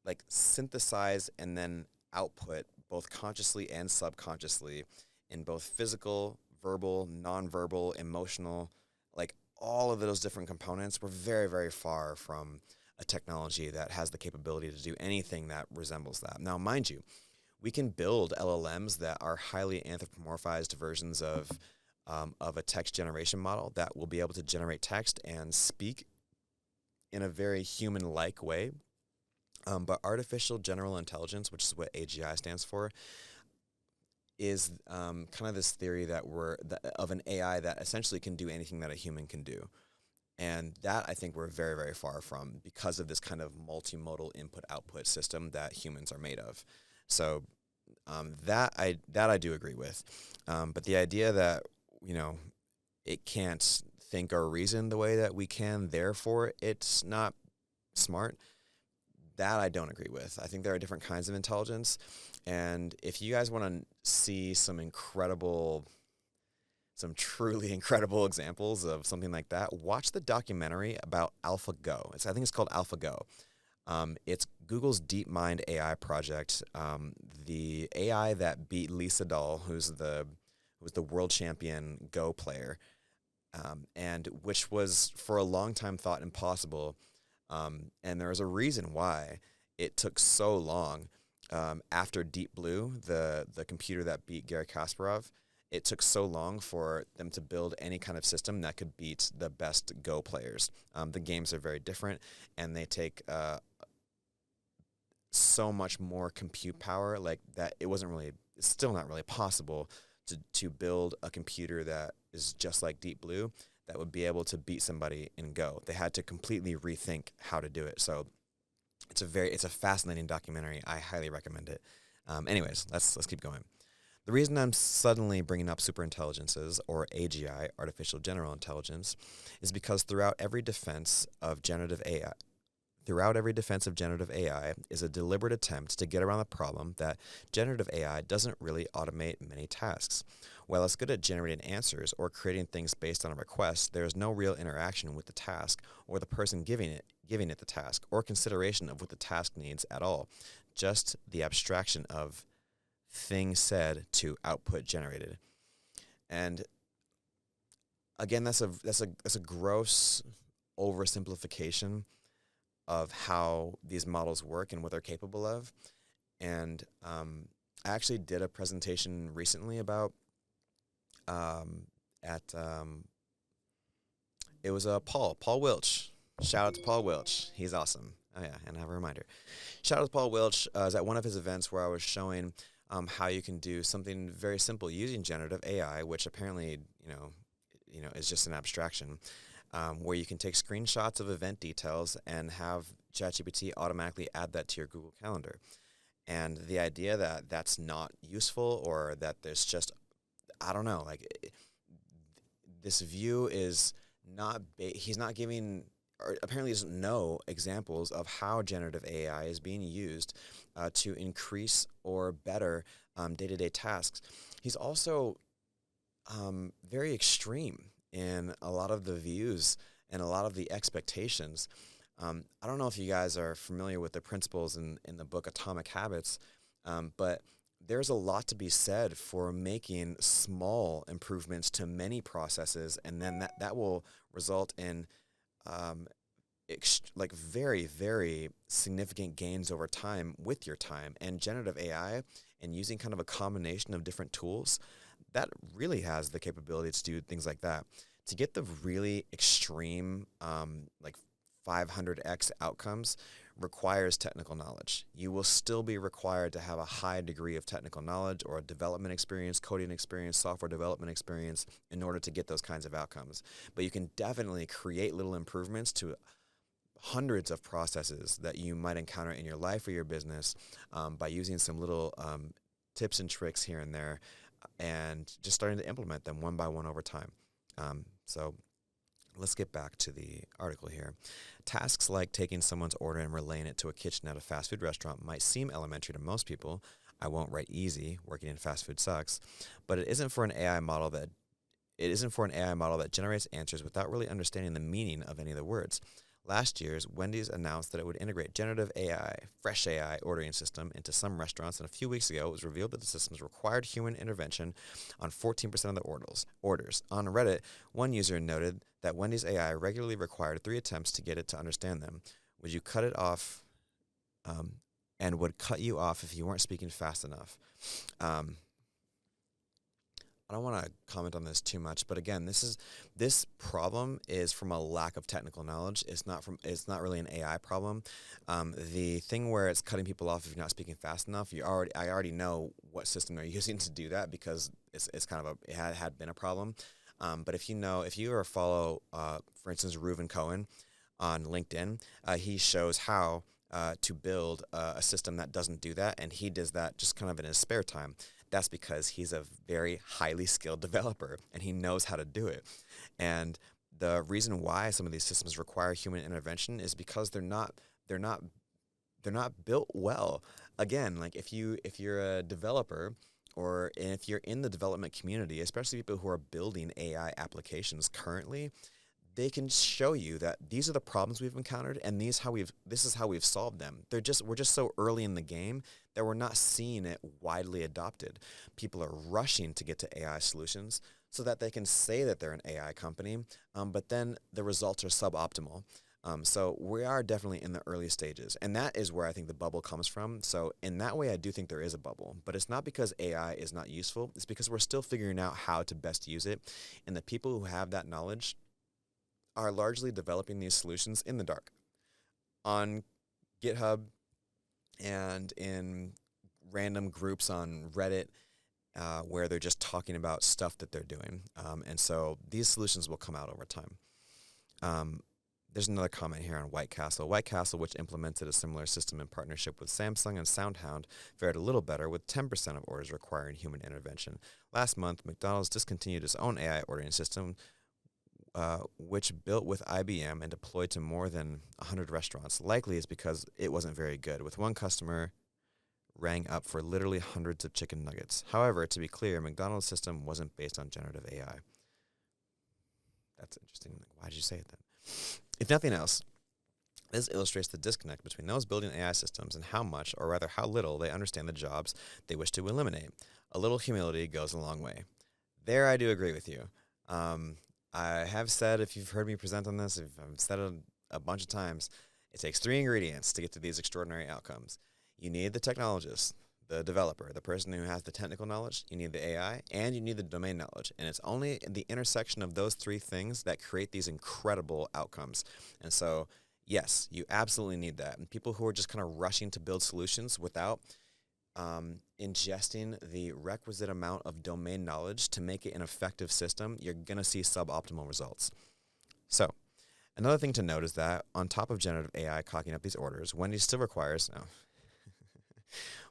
like synthesize and then output both consciously and subconsciously in both physical, verbal, nonverbal, emotional, like all of those different components. We're very, very far from a technology that has the capability to do anything that resembles that. Now, mind you, we can build LLMs that are highly anthropomorphized versions of a text generation model that will be able to generate text and speak in a very human-like way. But artificial general intelligence, which is what AGI stands for, is kind of this theory of an AI that essentially can do anything that a human can do. And that I think we're very, very far from because of this kind of multimodal input-output system that humans are made of. So that I do agree with. But the idea that, you know, it can't think or reason the way that we can, therefore it's not smart, that I don't agree with. I think there are different kinds of intelligence. And if you guys want to see some truly incredible examples of something like that, watch the documentary about AlphaGo. I think it's called AlphaGo. It's Google's DeepMind AI project. The AI that beat Lisa Dahl, who's the world champion Go player, and which was for a long time thought impossible. And there was a reason why it took so long. After Deep Blue, the computer that beat Garry Kasparov, it took so long for them to build any kind of system that could beat the best Go players. The games are very different, and they take so much more compute power, like that it's still not really possible to build a computer that is just like Deep Blue that would be able to beat somebody in Go. They had to completely rethink how to do it. So it's a fascinating documentary. I highly recommend it. Anyways, let's keep going. The reason I'm suddenly bringing up superintelligences, or AGI, artificial general intelligence, is because throughout every defense of generative AI, is a deliberate attempt to get around the problem that generative AI doesn't really automate many tasks. While it's good at generating answers or creating things based on a request, there is no real interaction with the task or the person giving it the task, or consideration of what the task needs at all. Just the abstraction of thing said to output generated. And again, that's a gross oversimplification of how these models work and what they're capable of. And I actually did a presentation recently about it was Paul Wilch. Shout out to Paul Wilch. He's awesome. Oh yeah, and I have a reminder. Shout out to Paul Wilch. I was at one of his events where I was showing how you can do something very simple using generative AI, which apparently is just an abstraction, where you can take screenshots of event details and have ChatGPT automatically add that to your Google Calendar. And the idea that that's not useful, or that there's just, I don't know, this view is not, he's not giving, or apparently doesn't know examples of how generative AI is being used to increase or better day-to-day tasks. He's also very extreme in a lot of the views and a lot of the expectations. I don't know if you guys are familiar with the principles in the book Atomic Habits, but there's a lot to be said for making small improvements to many processes, and then that will result in very, very significant gains over time with your time. And generative AI, and using kind of a combination of different tools, that really has the capability to do things like that. To get the really extreme, 500x outcomes requires technical knowledge. You will still be required to have a high degree of technical knowledge, or a development experience, coding experience, software development experience, in order to get those kinds of outcomes. But you can definitely create little improvements to hundreds of processes that you might encounter in your life or your business by using some little tips and tricks here and there, and just starting to implement them one by one over time. So let's get back to the article here. Tasks like taking someone's order and relaying it to a kitchen at a fast food restaurant might seem elementary to most people. I won't write easy, working in fast food sucks, but it isn't for an AI model that generates answers without really understanding the meaning of any of the words. Last year, Wendy's announced that it would integrate generative AI, Fresh AI ordering system into some restaurants, and a few weeks ago it was revealed that the systems required human intervention on 14% of the orders. On Reddit, one user noted that Wendy's AI regularly required 3 attempts to get it to understand them. Would you cut it off, and would cut you off if you weren't speaking fast enough? I don't want to comment on this too much, but again, this problem is from a lack of technical knowledge. It's not really an AI problem. The thing where it's cutting people off if you're not speaking fast enough, I already know what system they're using to do that, because it had been a problem. But if you ever follow, for instance, Reuven Cohen on LinkedIn, he shows how to build a system that doesn't do that, and he does that just kind of in his spare time. That's because he's a very highly skilled developer, and he knows how to do it. And the reason why some of these systems require human intervention is because they're not they're not built well. Again, like if you're a developer or if you're in the development community, especially people who are building AI applications currently, they can show you that these are the problems we've encountered and this is how we've solved them. We're just so early in the game that we're not seeing it widely adopted. People are rushing to get to AI solutions so that they can say that they're an AI company, but then the results are suboptimal. So we are definitely in the early stages, and that is where I think the bubble comes from. So in that way, I do think there is a bubble, but it's not because AI is not useful. It's because we're still figuring out how to best use it, and the people who have that knowledge are largely developing these solutions in the dark on GitHub and in random groups on Reddit where they're just talking about stuff that they're doing. And so these solutions will come out over time. There's another comment here on White Castle. White Castle, which implemented a similar system in partnership with Samsung and SoundHound, fared a little better with 10% of orders requiring human intervention. Last month, McDonald's discontinued its own AI ordering system, which built with IBM and deployed to more than 100 restaurants. Likely is because it wasn't very good, with one customer rang up for literally hundreds of chicken nuggets. However, to be clear, McDonald's system wasn't based on generative AI. That's interesting. Why did you say it then? If nothing else, this illustrates the disconnect between those building AI systems and how much, or rather how little, they understand the jobs they wish to eliminate. A little humility goes a long way. There I do agree with you. I have said, if you've heard me present on this, I've said it a bunch of times, it takes 3 ingredients to get to these extraordinary outcomes. You need the technologist, the developer, the person who has the technical knowledge, you need the AI, and you need the domain knowledge. And it's only the intersection of those 3 things that create these incredible outcomes. And so, yes, you absolutely need that. And people who are just kind of rushing to build solutions without ingesting the requisite amount of domain knowledge to make it an effective system, you're going to see suboptimal results. So, another thing to note is that on top of generative AI cocking up these orders, Wendy's still requires... Oh,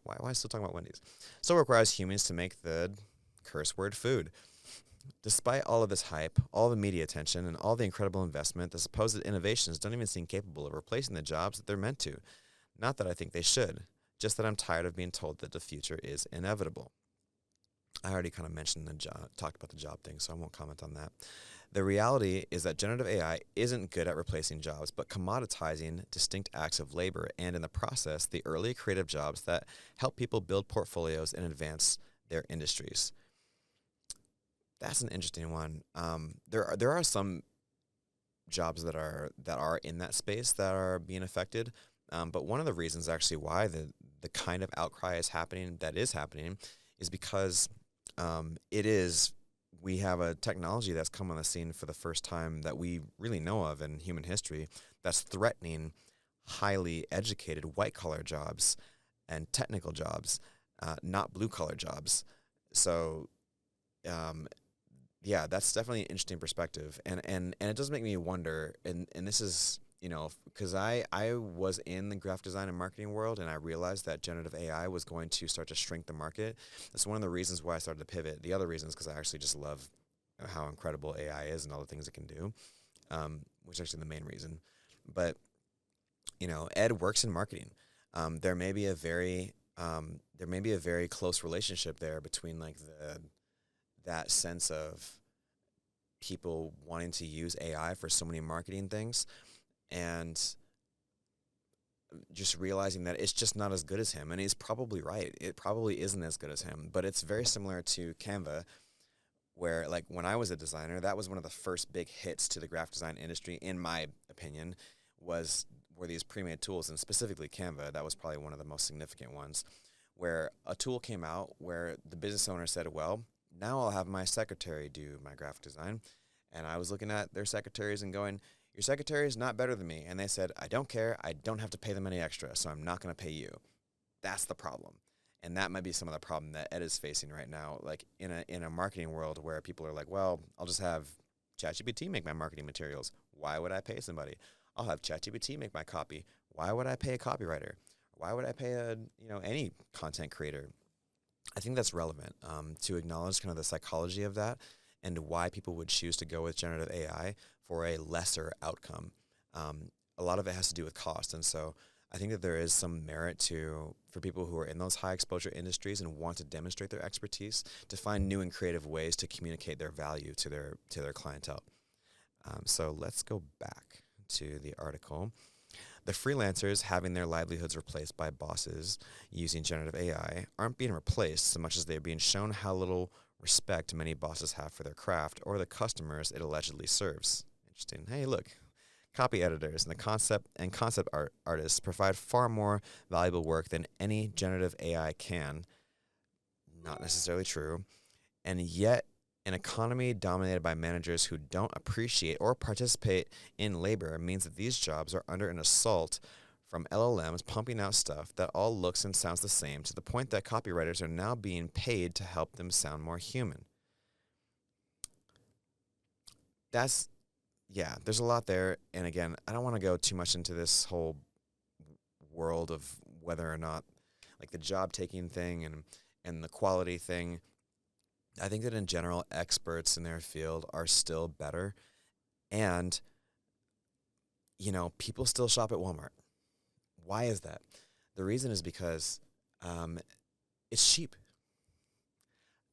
why am I still talking about Wendy's? Still requires humans to make the curse word food. Despite all of this hype, all the media attention, and all the incredible investment, the supposed innovations don't even seem capable of replacing the jobs that they're meant to. Not that I think they should, just that I'm tired of being told that the future is inevitable. I already kind of mentioned talked about the job thing, so I won't comment on that. The reality is that generative AI isn't good at replacing jobs, but commoditizing distinct acts of labor, and in the process, the early creative jobs that help people build portfolios and advance their industries. That's an interesting one. There are some jobs that are in that space that are being affected, but one of the reasons actually why the kind of outcry is happening is because we have a technology that's come on the scene for the first time that we really know of in human history that's threatening highly educated white-collar jobs and technical jobs, not blue-collar jobs. So, yeah, that's definitely an interesting perspective. And it does make me wonder, and this is, because I was in the graphic design and marketing world, and I realized that generative AI was going to start to shrink the market. That's one of the reasons why I started to pivot. The other reason is because I actually just love how incredible AI is and all the things it can do, which is actually the main reason. But, Ed works in marketing. There may be a very close relationship there between that sense of people wanting to use AI for so many marketing things and just realizing that it's just not as good as him. And he's probably right. It probably isn't as good as him. But it's very similar to Canva, where, when I was a designer, that was one of the first big hits to the graphic design industry, in my opinion, were these pre-made tools, and specifically Canva. That was probably one of the most significant ones, where a tool came out where the business owner said, well, now I'll have my secretary do my graphic design. And I was looking at their secretaries and going, your secretary is not better than me. And they said, I don't care. I don't have to pay them any extra, so I'm not going to pay you. That's the problem. And that might be some of the problem that Ed is facing right now, like in a marketing world where people are like, well, I'll just have ChatGPT make my marketing materials. Why would I pay somebody? I'll have ChatGPT make my copy. Why would I pay a copywriter? Why would I pay any content creator? I think that's relevant to acknowledge kind of the psychology of that and why people would choose to go with generative AI for a lesser outcome. A lot of it has to do with cost, and so I think that there is some merit for people who are in those high exposure industries and want to demonstrate their expertise to find new and creative ways to communicate their value to their clientele. So let's go back to the article. The freelancers having their livelihoods replaced by bosses using generative AI aren't being replaced so much as they're being shown how little respect many bosses have for their craft or the customers it allegedly serves. Interesting. Hey, look, copy editors and the concept artists provide far more valuable work than any generative AI can. Not necessarily true. And yet, an economy dominated by managers who don't appreciate or participate in labor means that these jobs are under an assault from LLMs pumping out stuff that all looks and sounds the same, to the point that copywriters are now being paid to help them sound more human. There's a lot there. And again, I don't want to go too much into this whole world of whether or not, like, the job taking thing and the quality thing. I think that in general, experts in their field are still better. And, people still shop at Walmart. Why is that? The reason is because it's cheap.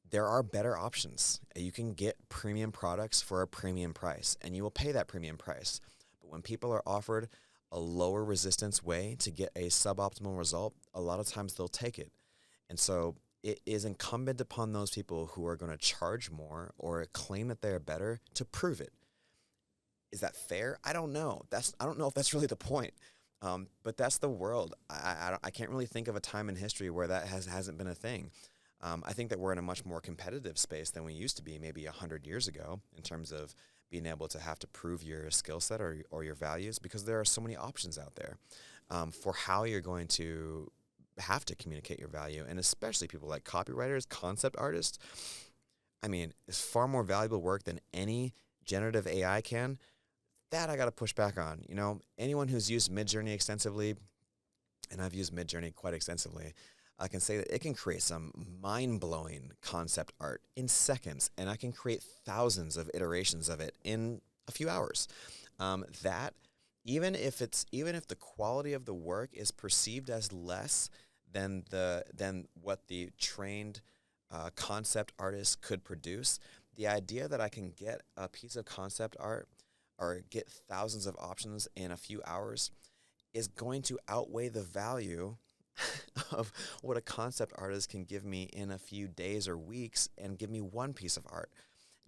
There are better options. You can get premium products for a premium price, and you will pay that premium price. But when people are offered a lower resistance way to get a suboptimal result, a lot of times they'll take it. And so it is incumbent upon those people who are going to charge more or claim that they're better to prove it. Is that fair? I don't know. I don't know if that's really the point. But that's the world. I can't really think of a time in history where that hasn't been a thing. I think that we're in a much more competitive space than we used to be maybe 100 years ago in terms of being able to have to prove your skill set or your values, because there are so many options out there for how you're going to have to communicate your value. And especially people like copywriters, concept artists, I mean, it's far more valuable work than any generative AI can. That I got to push back on. Anyone who's used Midjourney extensively, and I've used Midjourney quite extensively, I can say that it can create some mind-blowing concept art in seconds, and I can create thousands of iterations of it in a few hours. Even if the quality of the work is perceived as less than what the trained concept artist could produce, the idea that I can get a piece of concept art or get thousands of options in a few hours is going to outweigh the value of what a concept artist can give me in a few days or weeks and give me one piece of art.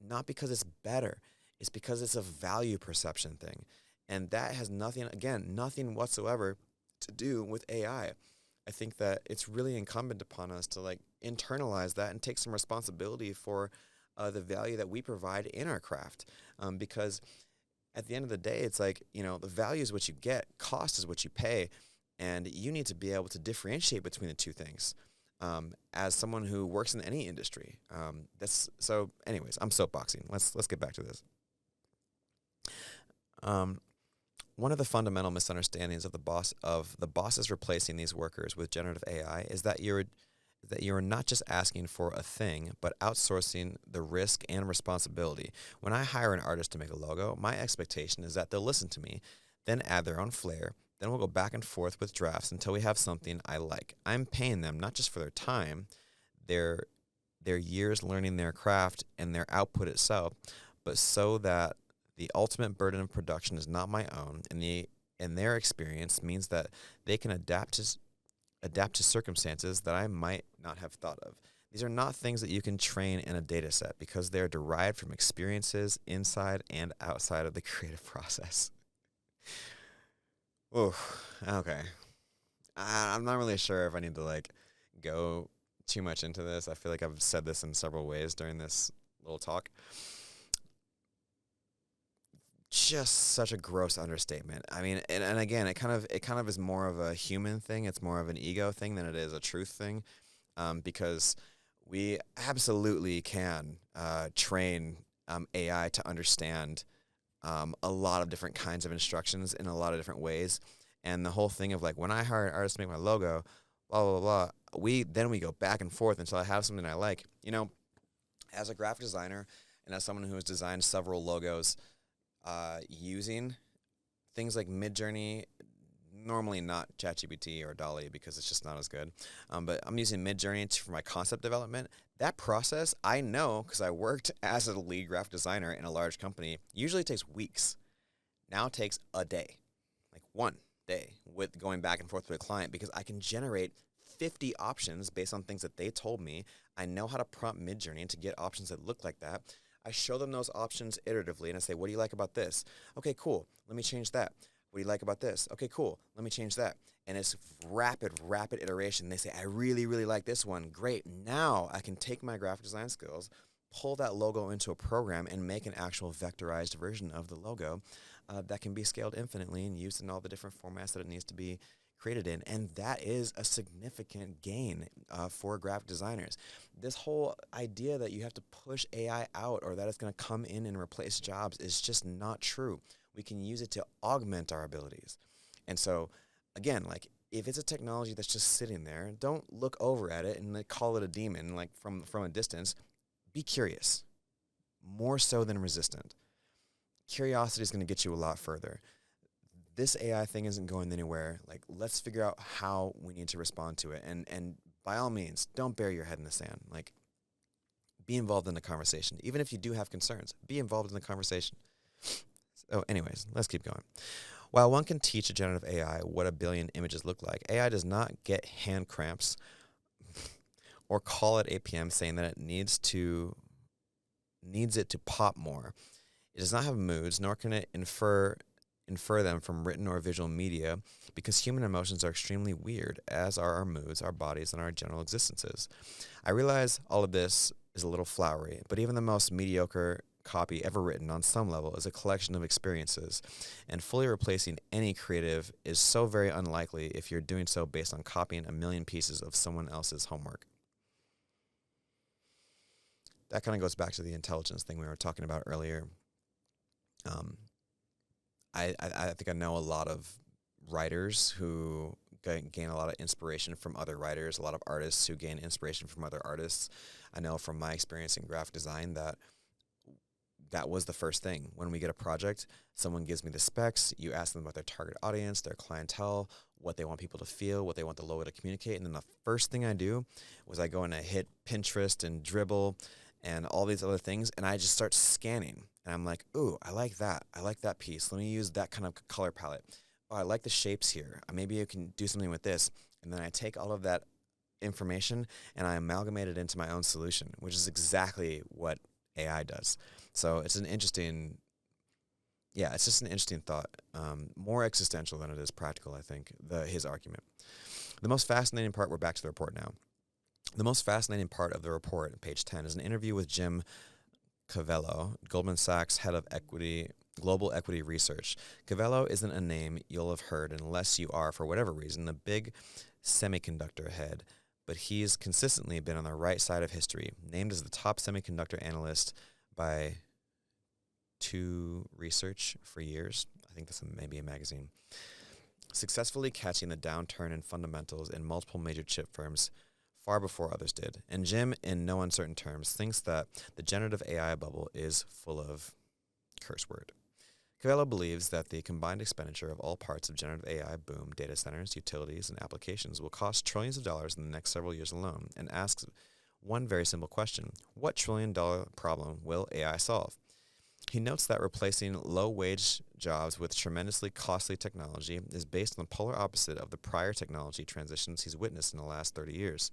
Not because it's better, it's because it's a value perception thing. And that has nothing whatsoever to do with AI. I think that it's really incumbent upon us to internalize that and take some responsibility for the value that we provide in our craft. Because at the end of the day, it's the value is what you get, cost is what you pay, and you need to be able to differentiate between the two things. As someone who works in any industry, anyways, I'm soapboxing. Let's get back to this. One of the fundamental misunderstandings of the bosses replacing these workers with generative AI is that you're not just asking for a thing, but outsourcing the risk and responsibility. When I hire an artist to make a logo, my expectation is that they'll listen to me, then add their own flair. Then we'll go back and forth with drafts until we have something I like. I'm paying them not just for their time, their years learning their craft and their output itself, but so that the ultimate burden of production is not my own, and their experience means that they can adapt to circumstances that I might not have thought of. These are not things that you can train in a data set because they're derived from experiences inside and outside of the creative process. Oh, okay. I'm not really sure if I need to go too much into this. I feel like I've said this in several ways during this little talk. Just such a gross understatement. I mean, and again, it kind of is more of a human thing. It's more of an ego thing than it is a truth thing. because we absolutely can train AI to understand a lot of different kinds of instructions in a lot of different ways. And the whole thing of like, when I hire an artist to make my logo, blah, blah, blah, we go back and forth until I have something I like. As a graphic designer and as someone who has designed several logos using things like Midjourney, normally not ChatGPT or DALL-E because it's just not as good, but I'm using Midjourney for my concept development. That process, I know because I worked as a lead graphic designer in a large company, usually takes weeks. Now it takes a day, like one day, with going back and forth with a client, because I can generate 50 options based on things that they told me. I know how to prompt Midjourney to get options that look like that. I show them those options iteratively, and I say, what do you like about this? Okay, cool. Let me change that. What do you like about this? Okay, cool. Let me change that. And it's rapid iteration. They say, I really, really like this one. Great. Now I can take my graphic design skills, pull that logo into a program, and make an actual vectorized version of the logo that can be scaled infinitely and used in all the different formats that it needs to be created in. And that is a significant gain for graphic designers. This whole idea that you have to push AI out or that it's going to come in and replace jobs is just not true. We can use it to augment our abilities. And so, again, like, if it's a technology that's just sitting there, don't look over at it and like call it a demon, like from a distance. Be curious, more so than resistant. Curiosity is going to get you a lot further. This AI thing isn't going anywhere. Like, let's figure out how we need to respond to it. And by all means, don't bury your head in the sand. Like, be involved in the conversation. Even if you do have concerns, be involved in the conversation. So anyways, let's keep going. While one can teach a generative AI what a billion images look like, AI does not get hand cramps or call at 8 p.m. saying that it needs it to pop more. It does not have moods, nor can it infer them from written or visual media, because human emotions are extremely weird, as are our moods, our bodies, and our general existences. I realize all of this is a little flowery, but even the most mediocre copy ever written on some level is a collection of experiences, and fully replacing any creative is so very unlikely if you're doing so based on copying a million pieces of someone else's homework. That kind of goes back to the intelligence thing we were talking about earlier. I think I know a lot of writers who gain a lot of inspiration from other writers, a lot of artists who gain inspiration from other artists. I know from my experience in graphic design that was the first thing. When we get a project, someone gives me the specs, you ask them about their target audience, their clientele, what they want people to feel, what they want the logo to communicate, and then the first thing I do was I go and I hit Pinterest and Dribbble and all these other things, and I just start scanning. And I'm like, ooh, I like that. I like that piece. Let me use that kind of color palette. Oh, I like the shapes here. Maybe I can do something with this. And then I take all of that information and I amalgamate it into my own solution, which is exactly what AI does. So it's an interesting, it's just an interesting thought. More existential than it is practical, I think, his argument. The most fascinating part, we're back to the report now. The most fascinating part of the report, page 10, is an interview with Jim Covello, Goldman Sachs head of global equity research. Covello isn't a name you'll have heard unless you are, for whatever reason, a big semiconductor head, but he's consistently been on the right side of history, named as the top semiconductor analyst by Two Research for years. I think that's maybe a magazine. Successfully catching the downturn in fundamentals in multiple major chip firms far before others did. And Jim, in no uncertain terms, thinks that the generative AI bubble is full of curse word. Covello believes that the combined expenditure of all parts of generative AI boom, data centers, utilities, and applications will cost trillions of dollars in the next several years alone, and asks one very simple question: what trillion-dollar problem will AI solve? He notes that replacing low-wage jobs with tremendously costly technology is based on the polar opposite of the prior technology transitions he's witnessed in the last 30 years.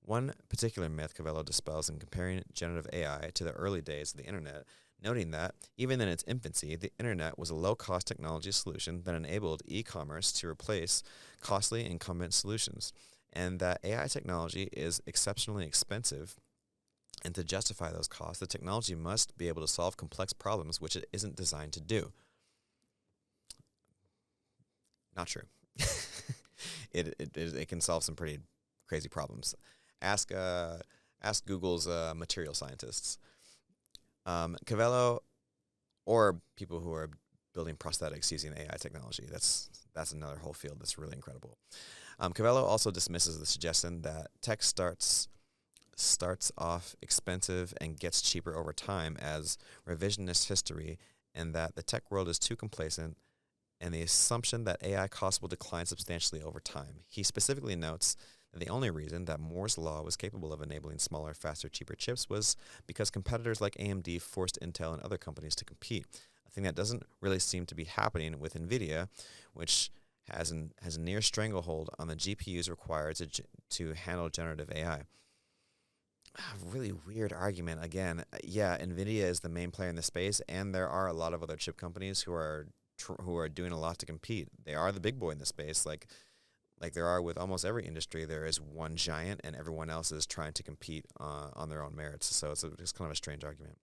One particular myth Covello dispels in comparing generative AI to the early days of the internet, noting that, even in its infancy, the internet was a low-cost technology solution that enabled e-commerce to replace costly incumbent solutions, and that AI technology is exceptionally expensive. And to justify those costs, the technology must be able to solve complex problems which it isn't designed to do. Not true. It can solve some pretty crazy problems. Ask ask Google's material scientists. Cavello, or people who are building prosthetics using AI technology. That's another whole field that's really incredible. Cavello also dismisses the suggestion that tech starts off expensive and gets cheaper over time as revisionist history, and that the tech world is too complacent, and the assumption that AI costs will decline substantially over time. He specifically notes that the only reason that Moore's law was capable of enabling smaller, faster, cheaper chips was because competitors like AMD forced Intel and other companies to compete. A thing that doesn't really seem to be happening with NVIDIA, which has a near stranglehold on the GPUs required to handle generative AI. Really weird argument. Again, yeah, NVIDIA is the main player in the space, and there are a lot of other chip companies who are doing a lot to compete. They are the big boy in the space, like there are with almost every industry. There is one giant, and everyone else is trying to compete on their own merits. So it's kind of a strange argument.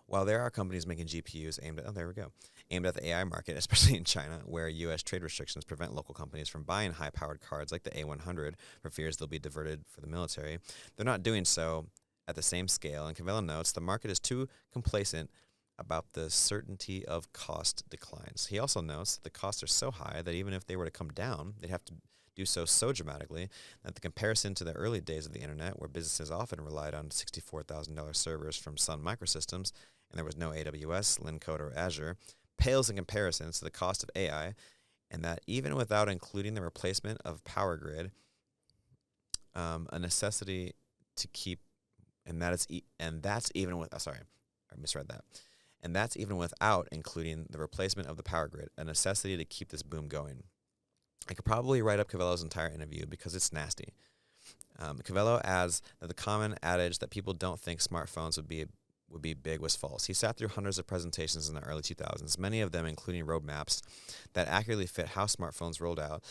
While there are companies making GPUs aimed at the AI market, especially in China, where U.S. trade restrictions prevent local companies from buying high-powered cards like the A100 for fears they'll be diverted for the military, they're not doing so at the same scale. And Cavello notes the market is too complacent about the certainty of cost declines. He also notes that the costs are so high that even if they were to come down, they'd have to do so dramatically that the comparison to the early days of the internet, where businesses often relied on $64,000 servers from Sun Microsystems, and there was no AWS, Lincode, or Azure, pales in comparison to the cost of AI, and that even without including the replacement of power grid, a necessity to keep, and that's even with, sorry, I misread that. And that's even without including the replacement of the power grid, a necessity to keep this boom going. I could probably write up Cavello's entire interview because it's nasty. Cavello adds that the common adage that people don't think smartphones would be big was false. He sat through hundreds of presentations in the early 2000s, many of them including roadmaps that accurately fit how smartphones rolled out,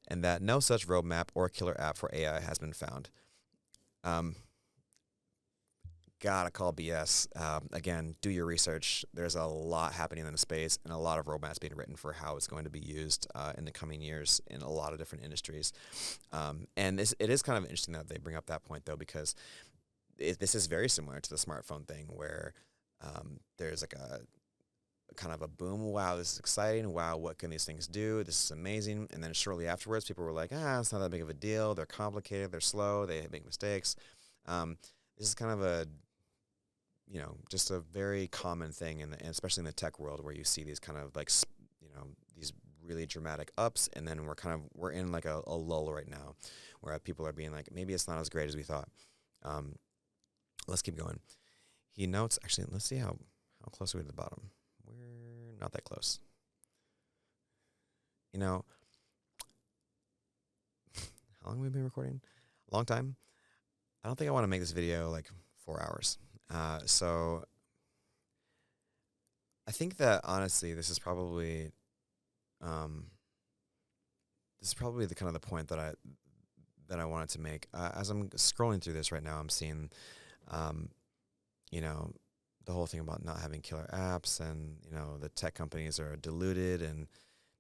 and that no such roadmap or killer app for AI has been found. Gotta call BS. Again, do your research. There's a lot happening in the space and a lot of roadmaps being written for how it's going to be used in the coming years in a lot of different industries. And it is kind of interesting that they bring up that point, though, because this is very similar to the smartphone thing where there's like a kind of a boom. Wow, this is exciting. Wow, what can these things do? This is amazing. And then shortly afterwards, people were like, it's not that big of a deal. They're complicated. They're slow. They make mistakes. This is kind of just a very common thing, and especially in the tech world, where you see these kind of like, these really dramatic ups, and then we're in like a lull right now, where people are being like, maybe it's not as great as we thought. Let's keep going. He notes, actually, let's see how close are we to the bottom. We're not that close. How long have we been recording? A long time. I don't think I want to make this video like 4 hours. So I think that honestly, this is probably the kind of the point that I wanted to make. As I'm scrolling through this right now, I'm seeing, the whole thing about not having killer apps, and the tech companies are deluded and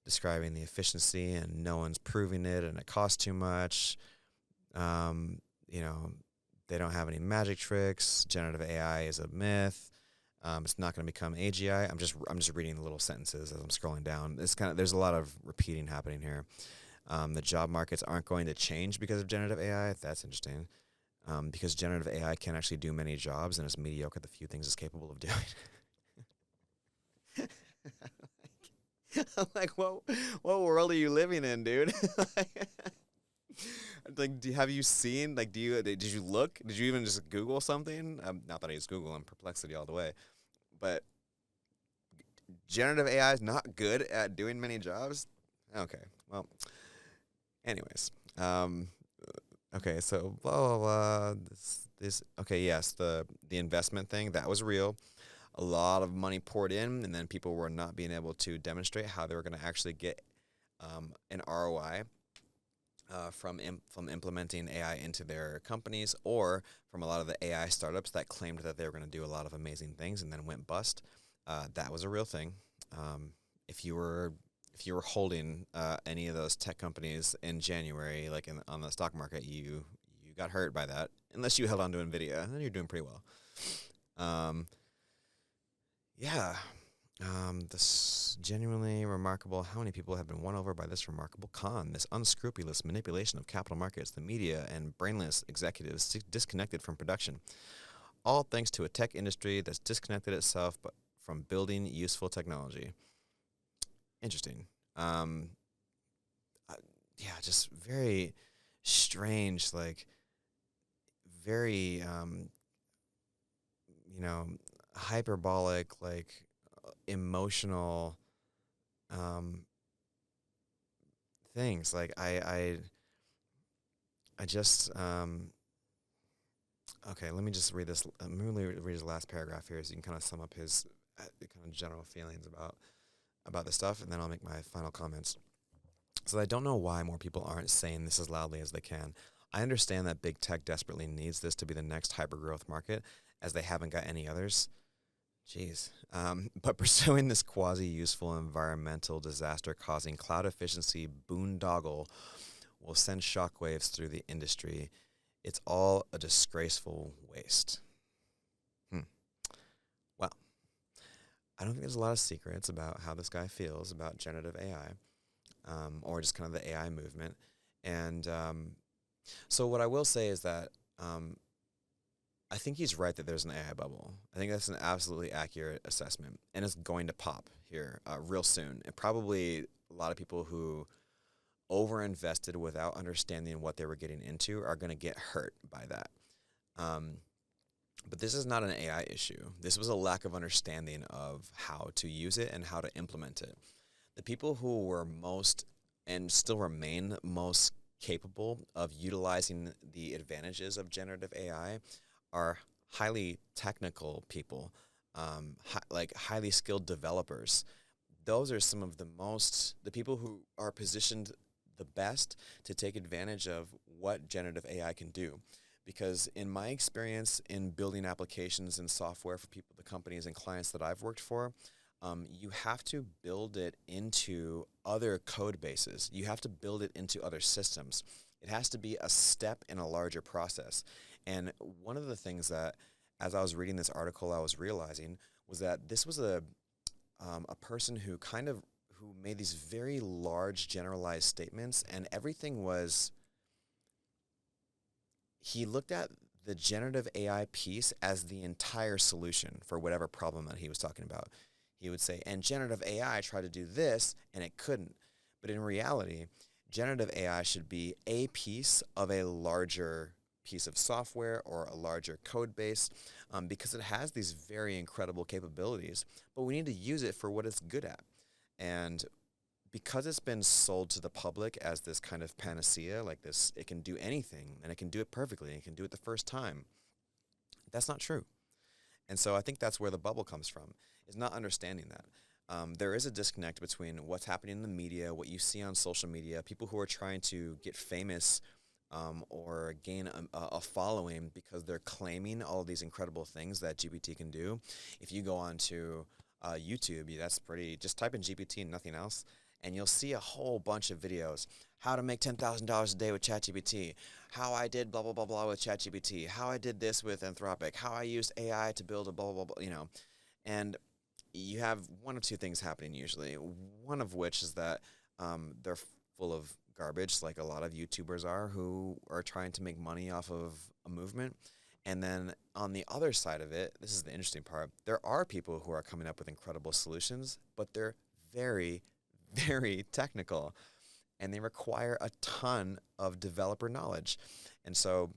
describing the efficiency, and no one's proving it, and it costs too much. They don't have any magic tricks. Generative AI is a myth. It's not going to become AGI. I'm just reading the little sentences as I'm scrolling down. There's a lot of repeating happening here. The job markets aren't going to change because of generative AI. That's interesting. Because generative AI can actually do many jobs and is mediocre at the few things it's capable of doing. I'm like, what world are you living in, dude? Have you seen, did you look? Did you even just Google something? Not that I use Google, I'm Perplexity all the way. But generative AI is not good at doing many jobs? Okay, well, anyways. Okay, so blah, blah, blah. Okay, yes, the investment thing, that was real. A lot of money poured in, and then people were not being able to demonstrate how they were going to actually get an ROI. From implementing AI into their companies, or from a lot of the AI startups that claimed that they were going to do a lot of amazing things and then went bust. That was a real thing. If you were holding any of those tech companies in January, on the stock market, you got hurt by that, unless you held on to NVIDIA, then you're doing pretty well. Um, yeah, this genuinely remarkable. How many people have been won over by this remarkable con? This unscrupulous manipulation of capital markets, the media, and brainless executives disconnected from production. All thanks to a tech industry that's disconnected itself from building useful technology. Interesting. Um, yeah, just very strange, like very, you know, hyperbolic, like emotional um, things. Like I just, okay, let me just read this. I'm going to read his last paragraph here so you can kind of sum up his kind of general feelings about this stuff, and then I'll make my final comments. So I don't know why more people aren't saying this as loudly as they can. I understand that big tech desperately needs this to be the next hypergrowth market, as they haven't got any others. Jeez. But pursuing this quasi-useful environmental disaster-causing cloud efficiency boondoggle will send shockwaves through the industry. It's all a disgraceful waste. Well, I don't think there's a lot of secrets about how this guy feels about generative AI. Or just kind of the AI movement. And so what I will say is that I think he's right that there's an AI bubble. I think that's an absolutely accurate assessment. And it's going to pop here real soon. And probably a lot of people who overinvested without understanding what they were getting into are going to get hurt by that. But this is not an AI issue. This was a lack of understanding of how to use it and how to implement it. The people who were most and still remain most capable of utilizing the advantages of generative AI are highly technical people, like highly skilled developers. Those are some of the people who are positioned the best to take advantage of what generative AI can do. Because in my experience in building applications and software for people, the companies and clients that I've worked for, you have to build it into other code bases. You have to build it into other systems. It has to be a step in a larger process. And one of the things that, as I was reading this article, I was realizing was that this was a person who made these very large generalized statements, and everything was, he looked at the generative AI piece as the entire solution for whatever problem that he was talking about. He would say, and generative AI tried to do this, and it couldn't. But in reality, generative AI should be a piece of a larger piece of software or a larger code base because it has these very incredible capabilities, but we need to use it for what it's good at. And because it's been sold to the public as this kind of panacea, like this, it can do anything, and it can do it perfectly, and it can do it the first time, that's not true. And so I think that's where the bubble comes from, is not understanding that. There is a disconnect between what's happening in the media, what you see on social media, people who are trying to get famous or gain a following because they're claiming all of these incredible things that GPT can do. If you go on to YouTube, that's pretty, just type in GPT and nothing else, and you'll see a whole bunch of videos. How to make $10,000 a day with ChatGPT, how I did blah, blah, blah, blah with ChatGPT, how I did this with Anthropic, how I used AI to build a blah, blah, blah, And you have one of two things happening usually, one of which is that they're full of garbage, like a lot of YouTubers are, who are trying to make money off of a movement. And then on the other side of it, this is the interesting part, there are people who are coming up with incredible solutions, but they're very, very technical, and they require a ton of developer knowledge. And so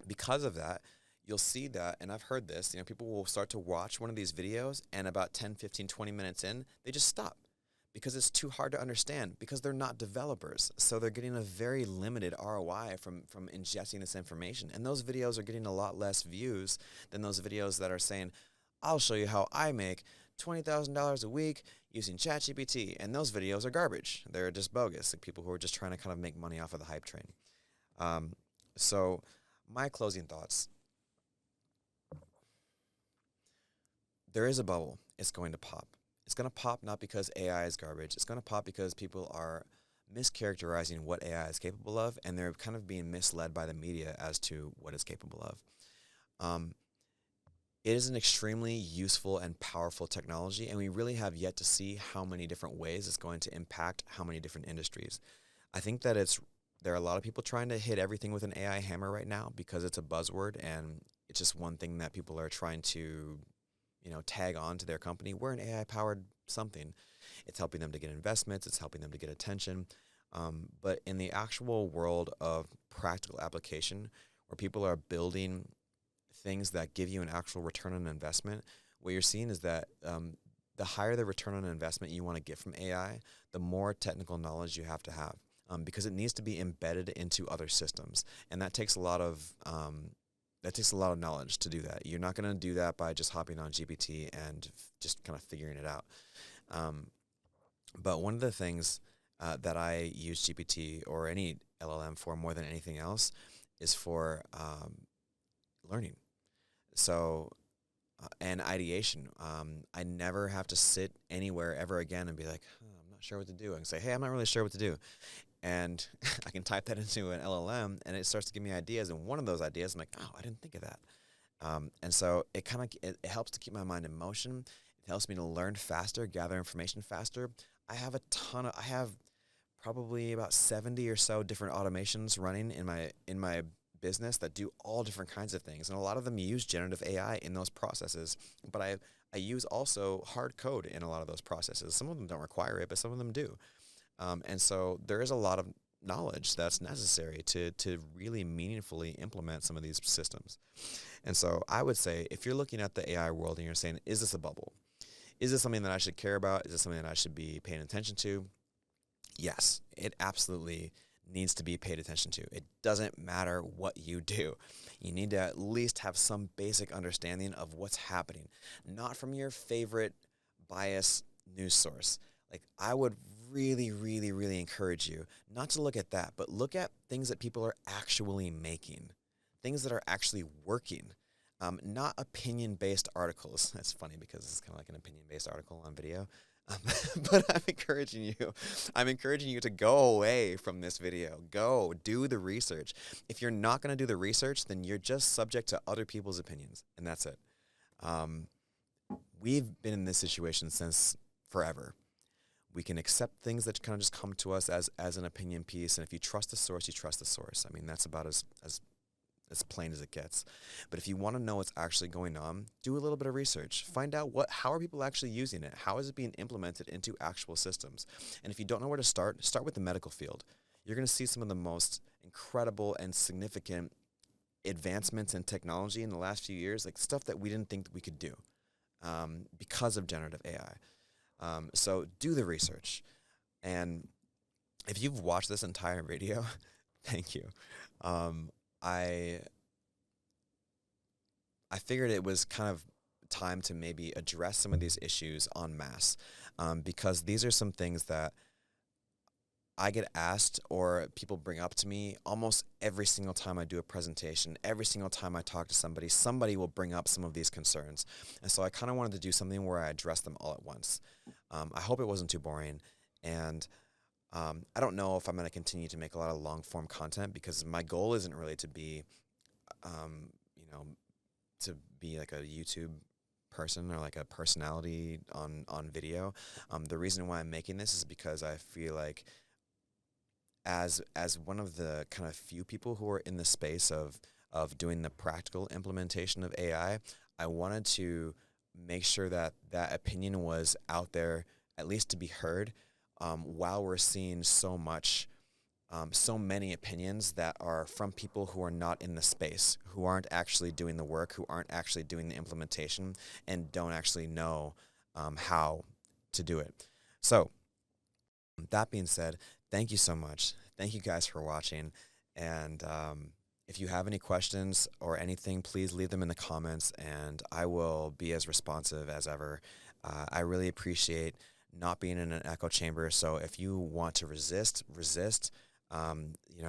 because of that, you'll see that, and I've heard this, people will start to watch one of these videos, and about 10, 15, 20 minutes in, they just stop because it's too hard to understand, because they're not developers. So they're getting a very limited ROI from ingesting this information. And those videos are getting a lot less views than those videos that are saying, I'll show you how I make $20,000 a week using ChatGPT. And those videos are garbage. They're just bogus, like people who are just trying to kind of make money off of the hype train. So my closing thoughts. There is a bubble. It's going to pop. It's going to pop not because AI is garbage. It's going to pop because people are mischaracterizing what AI is capable of, and they're kind of being misled by the media as to what it's capable of. Um, it is an extremely useful and powerful technology, and we really have yet to see how many different ways it's going to impact how many different industries. I think that there are a lot of people trying to hit everything with an AI hammer right now because it's a buzzword and it's just one thing that people are trying to, tag on to their company. We're an AI powered something. It's helping them to get investments. It's helping them to get attention. But in the actual world of practical application, where people are building things that give you an actual return on investment, what you're seeing is that the higher the return on investment you want to get from AI, the more technical knowledge you have to have, because it needs to be embedded into other systems, and that takes a lot of knowledge to do that. You're not going to do that by just hopping on GPT and just kind of figuring it out. But one of the things that I use GPT or any LLM for more than anything else is for learning. So, and ideation. I never have to sit anywhere ever again and be like, I'm not sure what to do. I can say, hey, I'm not really sure what to do. And I can type that into an LLM and it starts to give me ideas. And one of those ideas, I'm like, oh, I didn't think of that. And so it it helps to keep my mind in motion. It helps me to learn faster, gather information faster. I have probably about 70 or so different automations running in my business that do all different kinds of things, and a lot of them use generative AI in those processes. But I use also hard code in a lot of those processes. Some of them don't require it, but some of them do. And so there is a lot of knowledge that's necessary to really meaningfully implement some of these systems. And so I would say, if you're looking at the AI world and you're saying, is this a bubble? Is this something that I should care about? Is this something that I should be paying attention to? Yes, it absolutely needs to be paid attention to. It doesn't matter what you do. You need to at least have some basic understanding of what's happening, not from your favorite bias news source. Like, I would really, really, really encourage you not to look at that, but look at things that people are actually making, things that are actually working. Not opinion-based articles. That's funny because it's kind of like an opinion-based article on video. But I'm encouraging you to go away from this video. Go do the research. If you're not going to do the research, then you're just subject to other people's opinions, and that's it. We've been in this situation since forever. We can accept things that kind of just come to us as an opinion piece, and if you trust the source, you trust the source. I mean, that's about as plain as it gets. But if you want to know what's actually going on, do a little bit of research. Find out how are people actually using it? How is it being implemented into actual systems? And if you don't know where to start with the medical field. You're going to see some of the most incredible and significant advancements in technology in the last few years, like stuff that we didn't think that we could do because of generative AI. So do the research. And if you've watched this entire video, thank you. I figured it was kind of time to maybe address some of these issues en masse, because these are some things that I get asked or people bring up to me almost every single time I do a presentation. Every single time I talk to somebody will bring up some of these concerns. And so I kind of wanted to do something where I address them all at once. I hope it wasn't too boring. And I don't know if I'm going to continue to make a lot of long-form content, because my goal isn't really to be, like a YouTube person or like a personality on video. The reason why I'm making this is because I feel like as one of the kind of few people who are in the space of doing the practical implementation of AI, I wanted to make sure that that opinion was out there, at least to be heard. While we're seeing so many opinions that are from people who are not in the space, who aren't actually doing the work, who aren't actually doing the implementation, and don't actually know how to do it. So that being said, thank you so much. Thank you guys for watching. And if you have any questions or anything, please leave them in the comments, and I will be as responsive as ever. I really appreciate not being in an echo chamber. So if you want to resist,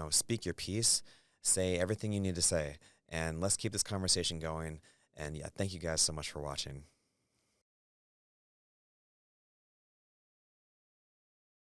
speak your piece, say everything you need to say, and let's keep this conversation going. And yeah, thank you guys so much for watching.